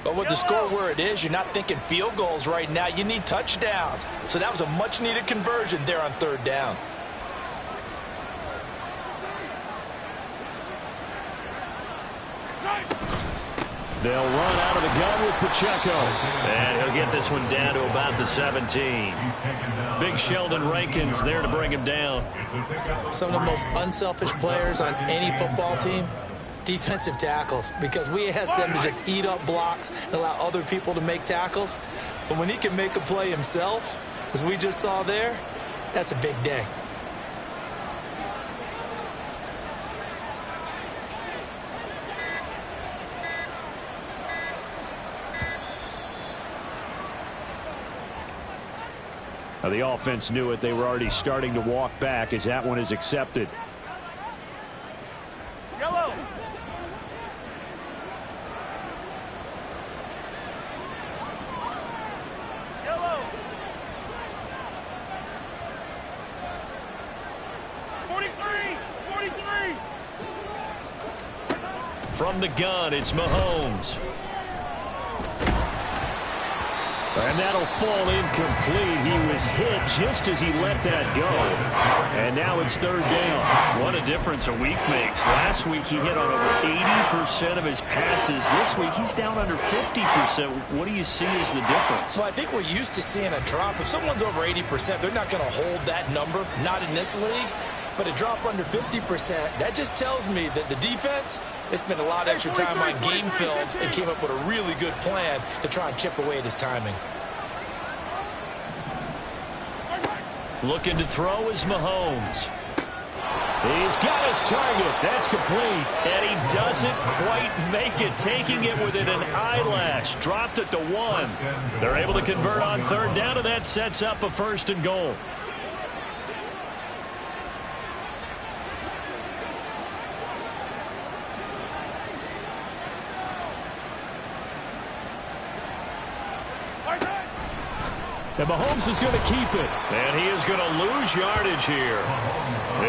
But with the score where it is, you're not thinking field goals right now. You need touchdowns. So that was a much-needed conversion there on 3rd down. They'll run out of the gun with Pacheco. And he'll get this one down to about the 17. Big Sheldon Rankins there to bring him down. Some of the most unselfish players on any football team, defensive tackles, because we ask them to just eat up blocks and allow other people to make tackles. But when he can make a play himself, as we just saw there, that's a big day. Now, the offense knew it. They were already starting to walk back as that one is accepted. Yellow. Yellow. 43. 43. From the gun, it's Mahomes. And that'll fall incomplete. He was hit just as he let that go. And now it's 3rd down. What a difference a week makes. Last week he hit on over 80% of his passes. This week he's down under 50%. What do you see as the difference? Well, I think we're used to seeing a drop. If someone's over 80%, they're not going to hold that number, not in this league. But a drop under 50%, that just tells me that the defense, they spent a lot of extra time on game films and came up with a really good plan to try and chip away at his timing. Looking to throw is Mahomes. He's got his target. That's complete. And he doesn't quite make it, taking it within an eyelash. Dropped it to 1. They're able to convert on 3rd down, and that sets up a 1st and goal. And Mahomes is going to keep it. And he is going to lose yardage here.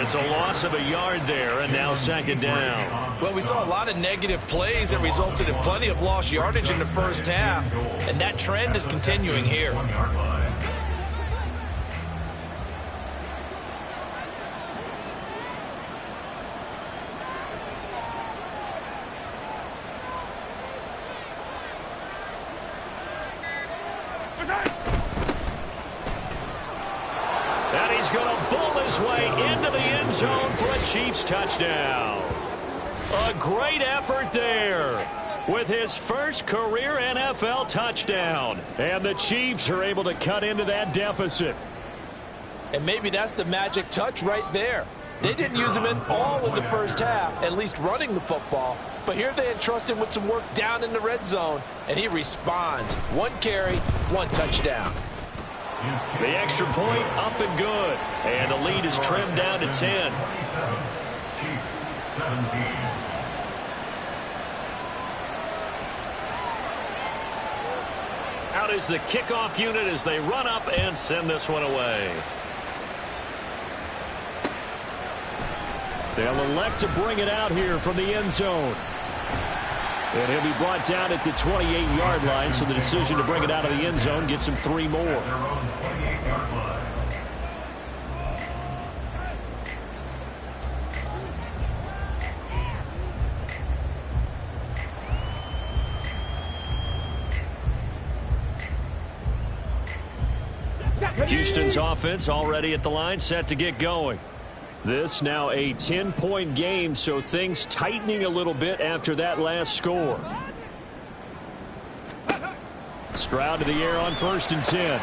It's a loss of a yard there, and now 2nd down. Well, we saw a lot of negative plays that resulted in plenty of lost yardage in the first half, and that trend is continuing here. And he's going to bull his way into the end zone for a Chiefs touchdown. A great effort there with his first career NFL touchdown. And the Chiefs are able to cut into that deficit. And maybe that's the magic touch right there. They didn't use him in all of the first half, at least running the football. But here they entrust him with some work down in the red zone, and he responds. 1 carry, 1 touchdown. The extra point up and good. And the lead is trimmed down to 10. Chiefs 17. Out is the kickoff unit as they run up and send this one away. They'll elect to bring it out here from the end zone. And he'll be brought down at the 28-yard line, so the decision to bring it out of the end zone gets him 3 more. Their own 28-yard line. Houston's offense already at the line, set to get going. This now a 10-point game, so things tightening a little bit after that last score. Stroud to the air on 1st and 10.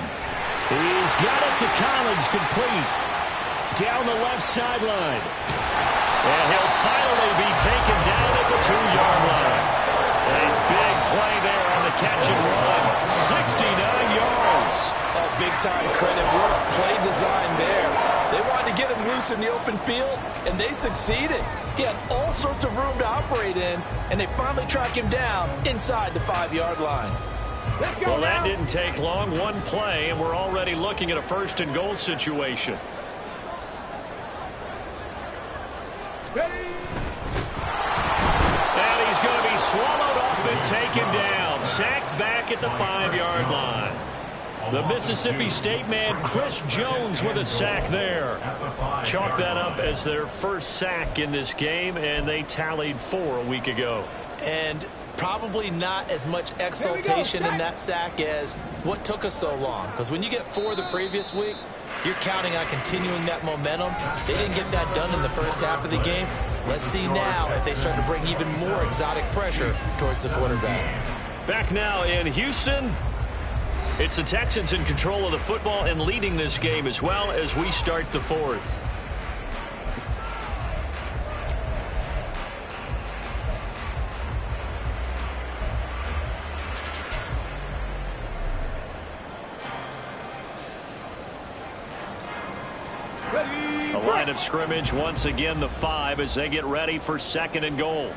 He's got it to Collins, complete. Down the left sideline. And he'll finally be taken down at the 2-yard line. A big play there on the catch and run. 69 yards. Oh, big-time credit. What a play design there. They wanted to get him loose in the open field, and they succeeded. He had all sorts of room to operate in, and they finally track him down inside the 5-yard line. Well, that didn't take long. One play, and we're already looking at a 1st and goal situation. And he's going to be swallowed up and taken down. Sacked back at the 5-yard line. The Mississippi State man, Chris Jones, with a sack there. Chalk that up as their first sack in this game, and they tallied 4 a week ago. And probably not as much exultation in that sack as what took us so long. Because when you get 4 the previous week, you're counting on continuing that momentum. They didn't get that done in the first half of the game. Let's see now if they start to bring even more exotic pressure towards the quarterback. Back now in Houston. It's the Texans in control of the football and leading this game as well as we start the 4th. A line of scrimmage once again the 5 as they get ready for 2nd and goal.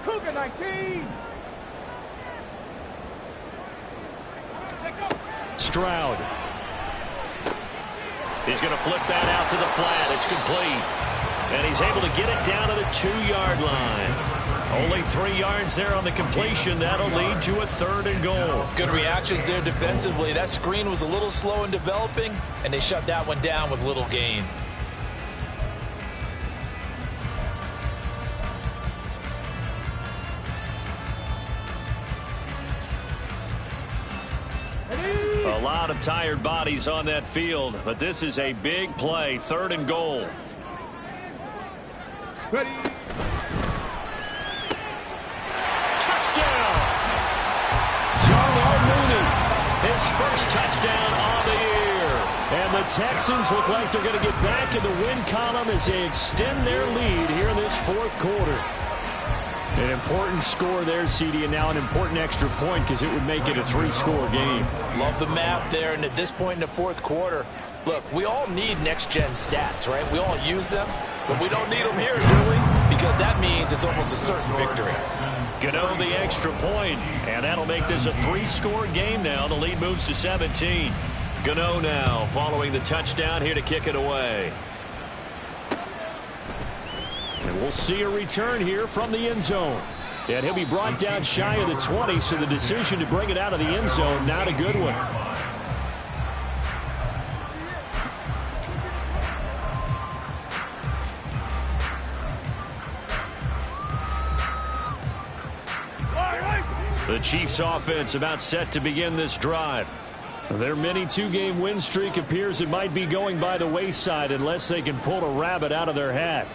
Cougar 19. Stroud. He's going to flip that out to the flat. It's complete. And he's able to get it down to the 2-yard line. Only 3 yards there on the completion. That'll lead to a 3rd and goal. Good reactions there defensively. That screen was a little slow in developing, and they shut that one down with little gain. A lot of tired bodies on that field, but this is a big play. 3rd and goal. Ready. Touchdown! Darnell Mooney, his first touchdown on the year. And the Texans look like they're going to get back in the win column as they extend their lead here in this 4th quarter. An important score there, CD, and now an important extra point because it would make it a 3-score game. Love the math there, and at this point in the 4th quarter, look, we all need next-gen stats, right? We all use them, but we don't need them here, do we? Because that means it's almost a certain victory. Gano the extra point, and that'll make this a 3-score game now. The lead moves to 17. Gano now following the touchdown here to kick it away. And we'll see a return here from the end zone. And he'll be brought down shy of the 20, so the decision to bring it out of the end zone, not a good one. The Chiefs offense about set to begin this drive. Their mini 2-game win streak appears it might be going by the wayside unless they can pull a rabbit out of their hat.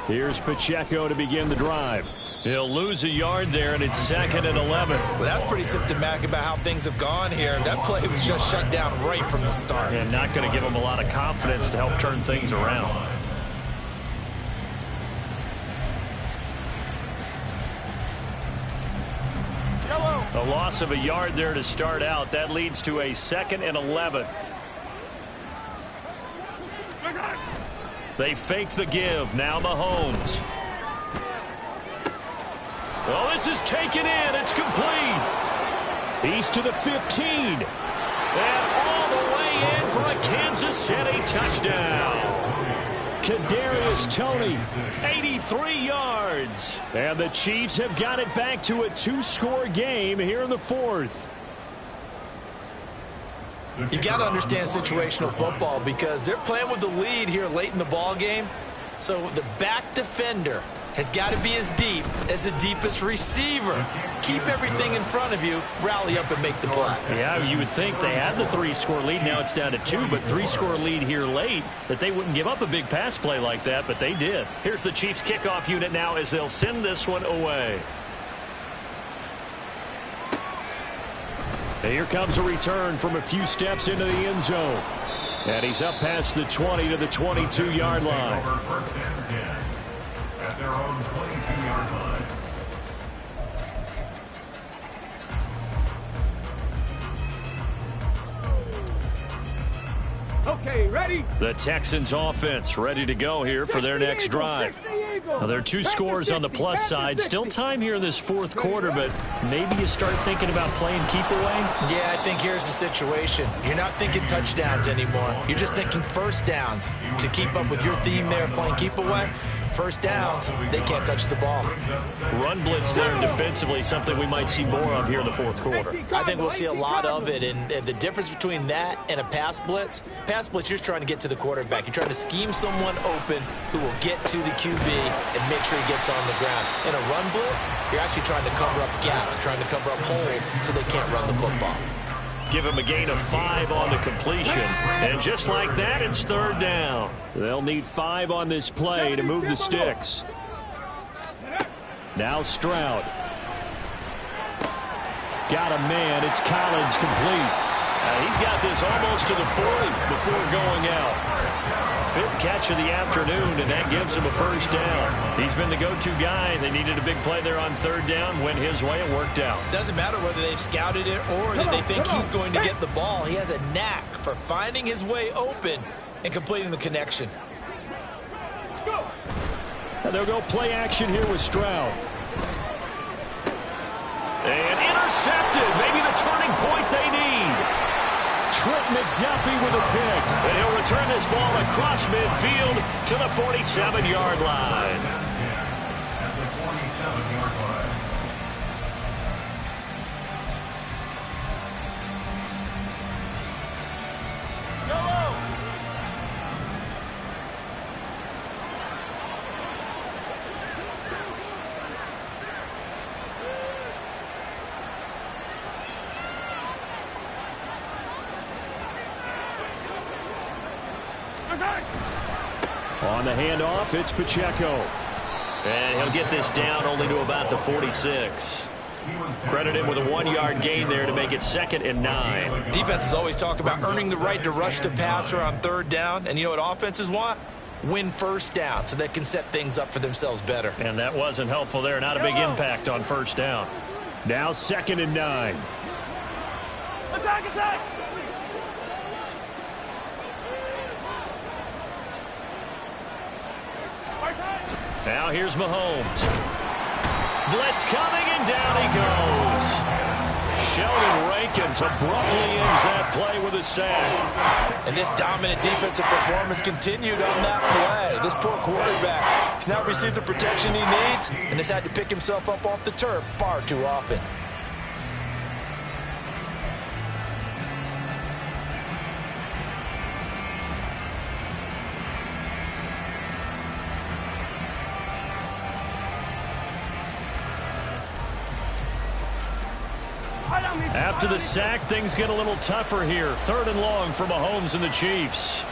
Here's Pacheco to begin the drive. He'll lose a yard there, and it's 2nd and 11. Well, that's pretty symptomatic about how things have gone here. That play was just shut down right from the start. And not going to give them a lot of confidence to help turn things around. A loss of a yard there to start out. That leads to a 2nd and 11. They fake the give. Now Mahomes. Well, this is taken in. It's complete. He's to the 15. And all the way in for a Kansas City touchdown. Kadarius Toney, 83 yards. And the Chiefs have got it back to a 2-score game here in the 4th. You got to understand situational football because they're playing with the lead here late in the ball game. So the back defender has got to be as deep as the deepest receiver. Keep everything in front of you, rally up and make the play. Yeah, you would think they had the 3-score lead. Now it's down to 2, but 3-score lead here late, that they wouldn't give up a big pass play like that, but they did. Here's the Chiefs kickoff unit now as they'll send this one away. And here comes a return from a few steps into the end zone. And he's up past the 20 to the 22-yard line. First and 10 at their own 22-yard line. Okay, ready? The Texans offense ready to go here for their next drive. Now, there are 2 scores on the plus side. Still time here in this fourth quarter, but maybe you start thinking about playing keep away? Yeah, I think here's the situation. You're not thinking touchdowns anymore. You're just thinking first downs. To keep up with your theme there, playing keep away, first downs, they can't touch the ball. Run blitz there defensively, something we might see more of here in the fourth quarter. I think we'll see a lot of it, and the difference between that and a pass blitz, you're just trying to get to the quarterback. You're trying to scheme someone open who will get to the QB and make sure he gets on the ground. In a run blitz, you're actually trying to cover up gaps, trying to cover up holes so they can't run the football. Give him a gain of 5 on the completion. And just like that, it's third down. They'll need 5 on this play to move the sticks. Now Stroud. Got a man. It's Collins complete. He's got this almost to the 40 before going out. 5th catch of the afternoon, and that gives him a first down. He's been the go-to guy. They needed a big play there on third down. Went his way. It worked out. Doesn't matter whether they've scouted it or that they think he's going to get the ball. He has a knack for finding his way open and completing the connection. And they'll go play action here with Stroud. And intercepted. Maybe the turning point they need. Trent McDuffie with a pick. And he'll return this ball across midfield to the 47-yard line. At the 47-yard line. On the handoff, it's Pacheco. And he'll get this down only to about the 46. Credit him with a 1-yard gain there to make it 2nd and 9. Defenses always talk about earning the right to rush the passer on third down. And you know what offenses want? Win first down so they can set things up for themselves better. And that wasn't helpful there. Not a big impact on first down. Now 2nd and 9. Attack, attack! Now here's Mahomes. Blitz coming, and down he goes. Sheldon Rankins abruptly ends that play with a sack. And this dominant defensive performance continued on that play. This poor quarterback has now received the protection he needs and has had to pick himself up off the turf far too often. After the sack, things get a little tougher here. 3rd and long for Mahomes and the Chiefs.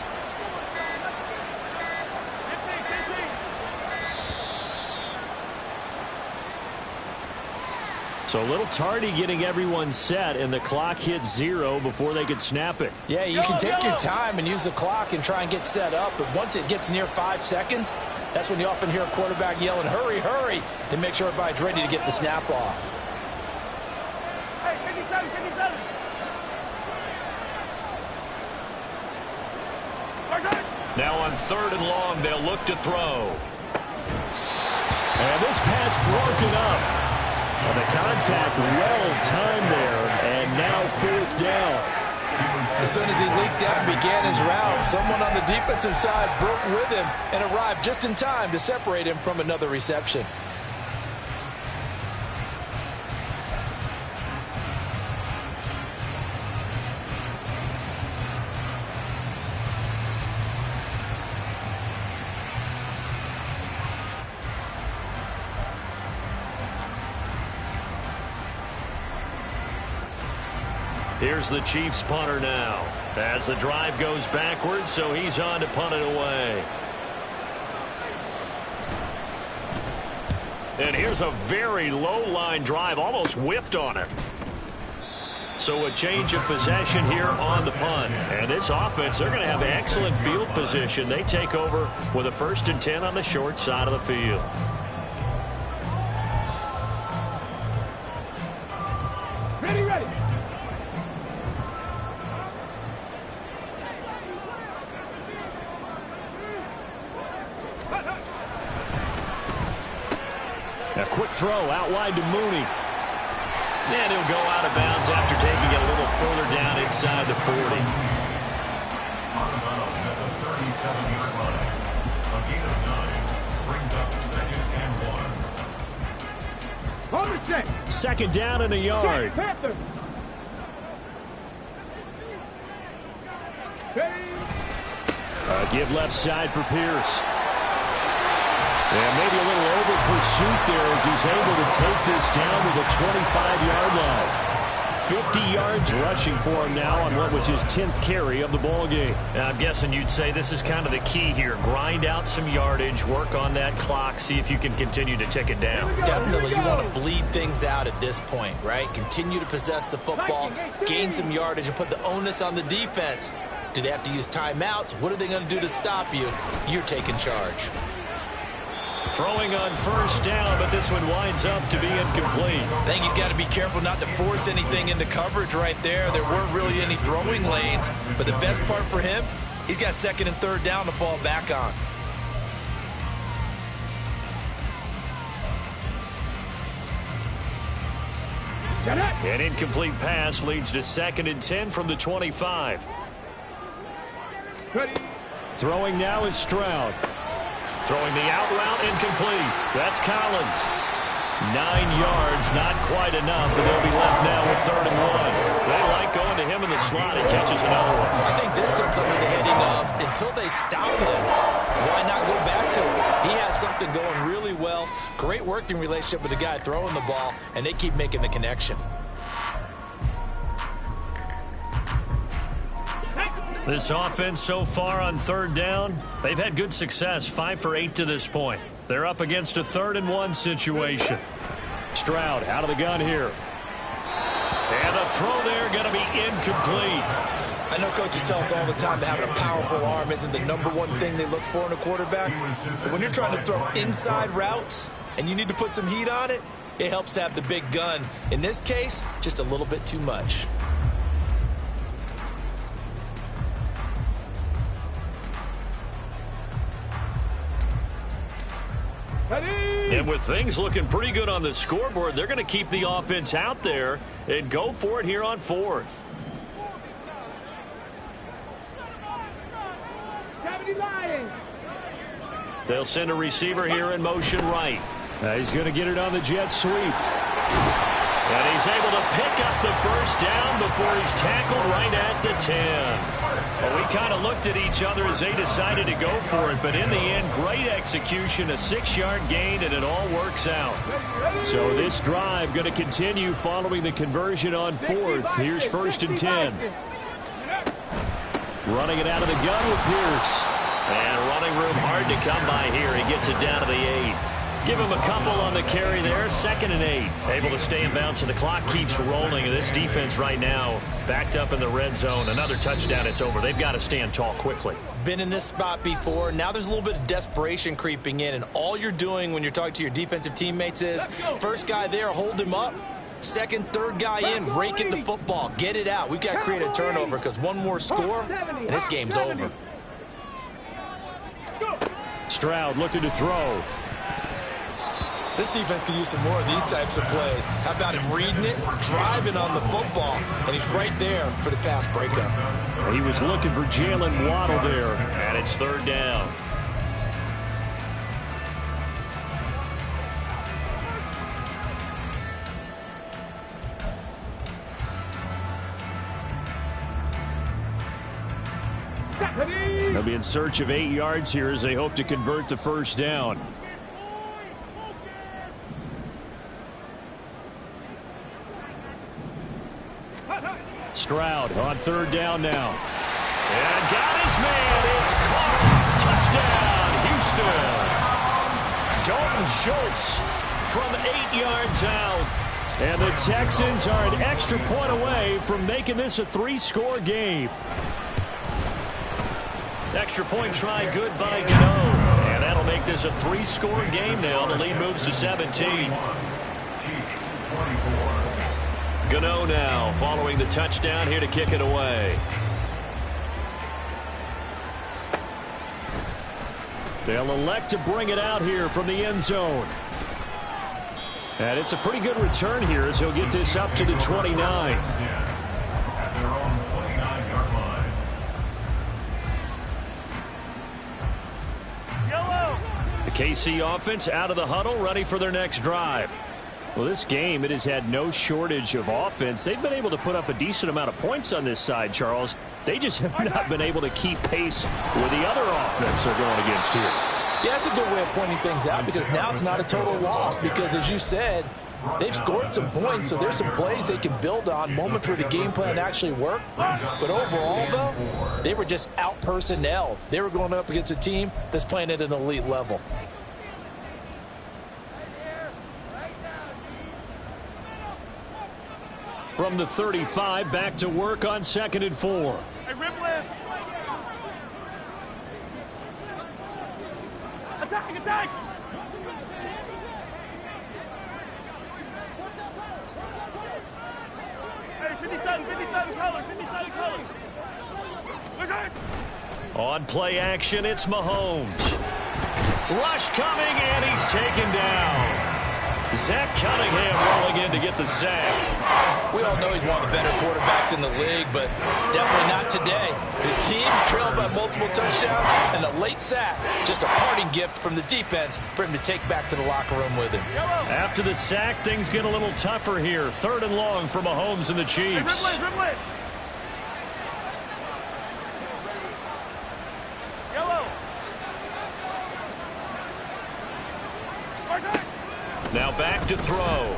So a little tardy getting everyone set, and the clock hits 0 before they could snap it. Yeah, you can take your time and use the clock and try and get set up, but once it gets near 5 seconds, that's when you often hear a quarterback yelling, hurry, hurry, and make sure everybody's ready to get the snap off. Now on 3rd and long, they'll look to throw. And this pass broken up. And the contact well-timed there, and now 4th down. As soon as he leaked out and began his route, someone on the defensive side broke with him and arrived just in time to separate him from another reception. Here's the Chiefs punter now. As the drive goes backwards, so he's on to punt it away. And here's a very low-line drive, almost whiffed on it. So a change of possession here on the punt. And this offense, they're going to have excellent field position. They take over with a 1st and 10 on the short side of the field. Ready, ready. A quick throw out wide to Mooney. And he'll go out of bounds after taking it a little further down inside the 40. On the 37-yard line. A gain of 9 brings up 2nd and 1. On the check. 2nd down and a yard. Check, Panther. Give left side for Pierce. And maybe a little over pursuit there as he's able to take this down to the 25-yard line. 50 yards rushing for him now on what was his 10th carry of the ball game. Now, I'm guessing you'd say this is kind of the key here. Grind out some yardage, work on that clock, see if you can continue to tick it down. Definitely, you want to bleed things out at this point, right? Continue to possess the football, gain some yardage, and put the onus on the defense. Do they have to use timeouts? What are they going to do to stop you? You're taking charge. Throwing on 1st down, but this one winds up to be incomplete. I think he's got to be careful not to force anything into coverage right there. There weren't really any throwing lanes, but the best part for him, he's got 2nd and 3rd down to fall back on. An incomplete pass leads to 2nd and 10 from the 25. Ready. Throwing now is Stroud. Throwing the out route, incomplete. That's Collins. 9 yards, not quite enough, and they'll be left now with 3rd and 1. They like going to him in the slot. He catches another one. I think this comes under the heading of, until they stop him, why not go back to him? He has something going really well. Great working relationship with the guy throwing the ball, and they keep making the connection. This offense so far on 3rd down, they've had good success, 5 for 8 to this point. They're up against a 3rd and 1 situation. Stroud out of the gun here. And the throw there going to be incomplete. I know coaches tell us all the time that having a powerful arm isn't the #1 thing they look for in a quarterback. But when you're trying to throw inside routes and you need to put some heat on it, it helps to have the big gun. In this case, just a little bit too much. And with things looking pretty good on the scoreboard, they're going to keep the offense out there and go for it here on 4th. They'll send a receiver here in motion right. He's going to get it on the jet sweep. And he's able to pick up the 1st down before he's tackled right at the 10. Well, we kind of looked at each other as they decided to go for it, but in the end, great execution, a 6-yard gain, and it all works out. So this drive going to continue following the conversion on 4th. Here's 1st and 10. Running it out of the gun with Pierce. And running room hard to come by here. He gets it down to the 8. Give him a couple on the carry there. 2nd and 8. Able to stay in bounds, and the clock keeps rolling. And this defense right now backed up in the red zone. Another touchdown, it's over. They've got to stand tall quickly. Been in this spot before. Now there's a little bit of desperation creeping in. And all you're doing when you're talking to your defensive teammates is, first guy there, hold him up. 2nd, 3rd guy in, rake at the football. Get it out. We've got to create a turnover because one more score, and this game's over. Stroud looking to throw. This defense could use some more of these types of plays. How about him reading it, driving on the football, and he's right there for the pass breakup. He was looking for Jalen Waddle there. And it's 3rd down. They'll be in search of 8 yards here as they hope to convert the 1st down. Stroud on third down now. And got his man. It's caught. Touchdown, Houston. Dalton Schultz from 8 yards out. And the Texans are an extra point away from making this a 3-score game. Extra point try good by Gano. And that'll make this a 3-score game now. The lead moves to 17. Gano now following the touchdown here to kick it away. They'll elect to bring it out here from the end zone. And it's a pretty good return here as he'll get this up to the 29. At their own 29-yard line. The KC offense out of the huddle, ready for their next drive. Well, this game, it has had no shortage of offense. They've been able to put up a decent amount of points on this side, Charles. They just have not been able to keep pace with the other offense they're going against here. Yeah, that's a good way of pointing things out because now it's not a total loss because, as you said, they've scored some points, so there's some plays they can build on, moments where the game plan actually worked. But overall, though, they were just out-personnel. They were going up against a team that's playing at an elite level. From the 35, back to work on 2nd and 4. Hey, Ripley! Attack, attack! Hey, 57 colors, 57 colors. On play action, it's Mahomes. Rush coming, and he's taken down. Zach Cunningham rolling in to get the sack. We all know he's one of the better quarterbacks in the league, but definitely not today. His team trailed by multiple touchdowns, and a late sack, just a parting gift from the defense for him to take back to the locker room with him. After the sack, things get a little tougher here. 3rd and long for Mahomes and the Chiefs. Hey, Ripley! Now back to throw.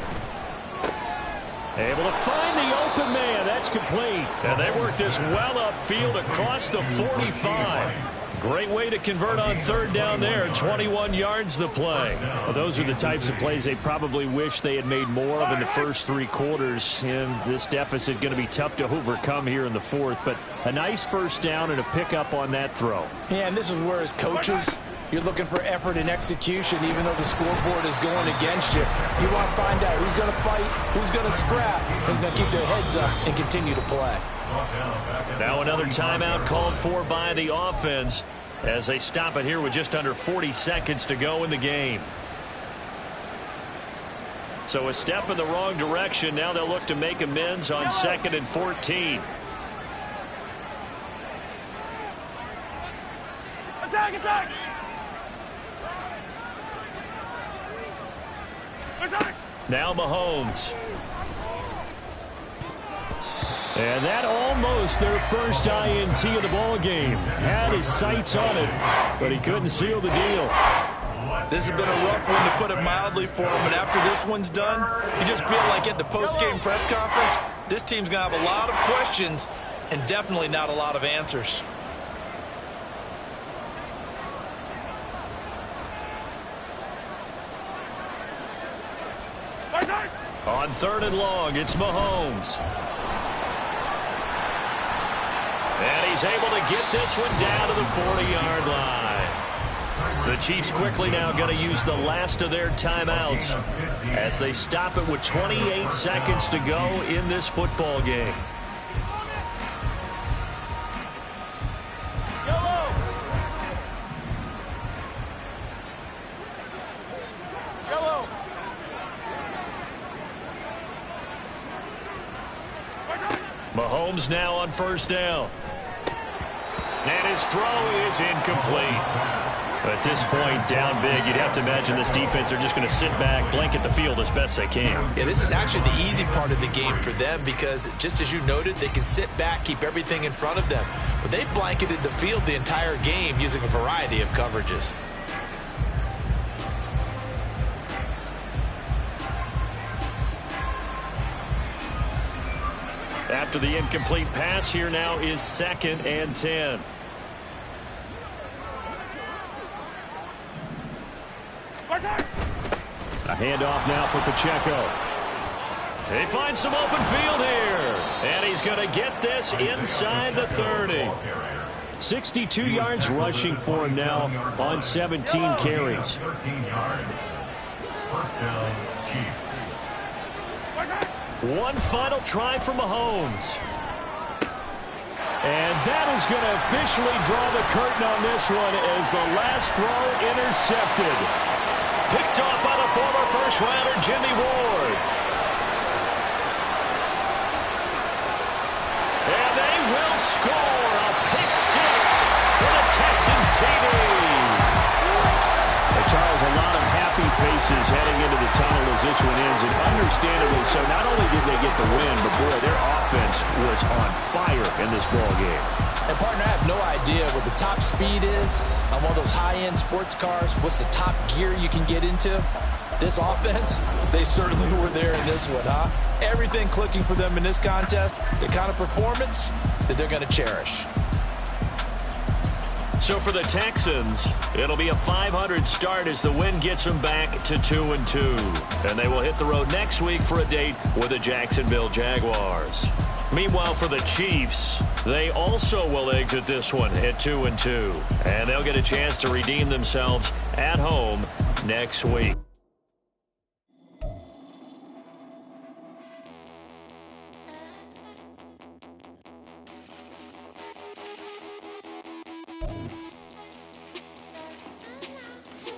Able to find the open man. That's complete. And they work this well upfield across the 45. Great way to convert on 3rd down there. 21 yards the play. Well, those are the types of plays they probably wish they had made more of in the first 3 quarters. And this deficit going to be tough to overcome here in the 4th. But a nice first down and a pickup on that throw. Yeah, and this is where, as coaches, you're looking for effort and execution, even though the scoreboard is going against you. You want to find out who's going to fight, who's going to scrap, who's going to keep their heads up and continue to play. Now another timeout called for by the offense as they stop it here with just under 40 seconds to go in the game. So a step in the wrong direction. Now they'll look to make amends on 2nd and 14. Attack, attack! Now Mahomes. And that almost their first INT of the ball game. Had his sights on it, but he couldn't seal the deal. This has been a rough one, to put it mildly, for him. And after this one's done, you just feel like at the post-game press conference, this team's going to have a lot of questions and definitely not a lot of answers. On 3rd and long, it's Mahomes. And he's able to get this one down to the 40-yard line. The Chiefs quickly now going to use the last of their timeouts as they stop it with 28 seconds to go in this football game. Mahomes now on 1st down. And his throw is incomplete. At this point, down big, you'd have to imagine this defense are just going to sit back, blanket the field as best they can. Yeah, this is actually the easy part of the game for them because, just as you noted, they can sit back, keep everything in front of them. But they've blanketed the field the entire game using a variety of coverages. After the incomplete pass, here now is 2nd and 10. A handoff now for Pacheco. He finds some open field here. And he's going to get this inside the 30. 62 yards rushing for him now on 17 carries. 13 yards. First down, Chiefs. One final try for Mahomes. And that is going to officially draw the curtain on this one as the last throw intercepted. Picked off by the former first-rounder Jimmy Ward. And they will score a pick six for the Texans TD. Charles, a lot of happy faces heading into the tunnel as this one ends, and understandably so. Not only did they get the win, but boy, their offense was on fire in this ball game. And partner, I have no idea what the top speed is on one of those high-end sports cars. What's the top gear you can get into? This offense, they certainly were there in this one, huh? Everything clicking for them in this contest, the kind of performance that they're going to cherish. So for the Texans, it'll be a 500 start as the win gets them back to 2-2. And they will hit the road next week for a date with the Jacksonville Jaguars. Meanwhile, for the Chiefs, they also will exit this one at 2-2. And they'll get a chance to redeem themselves at home next week.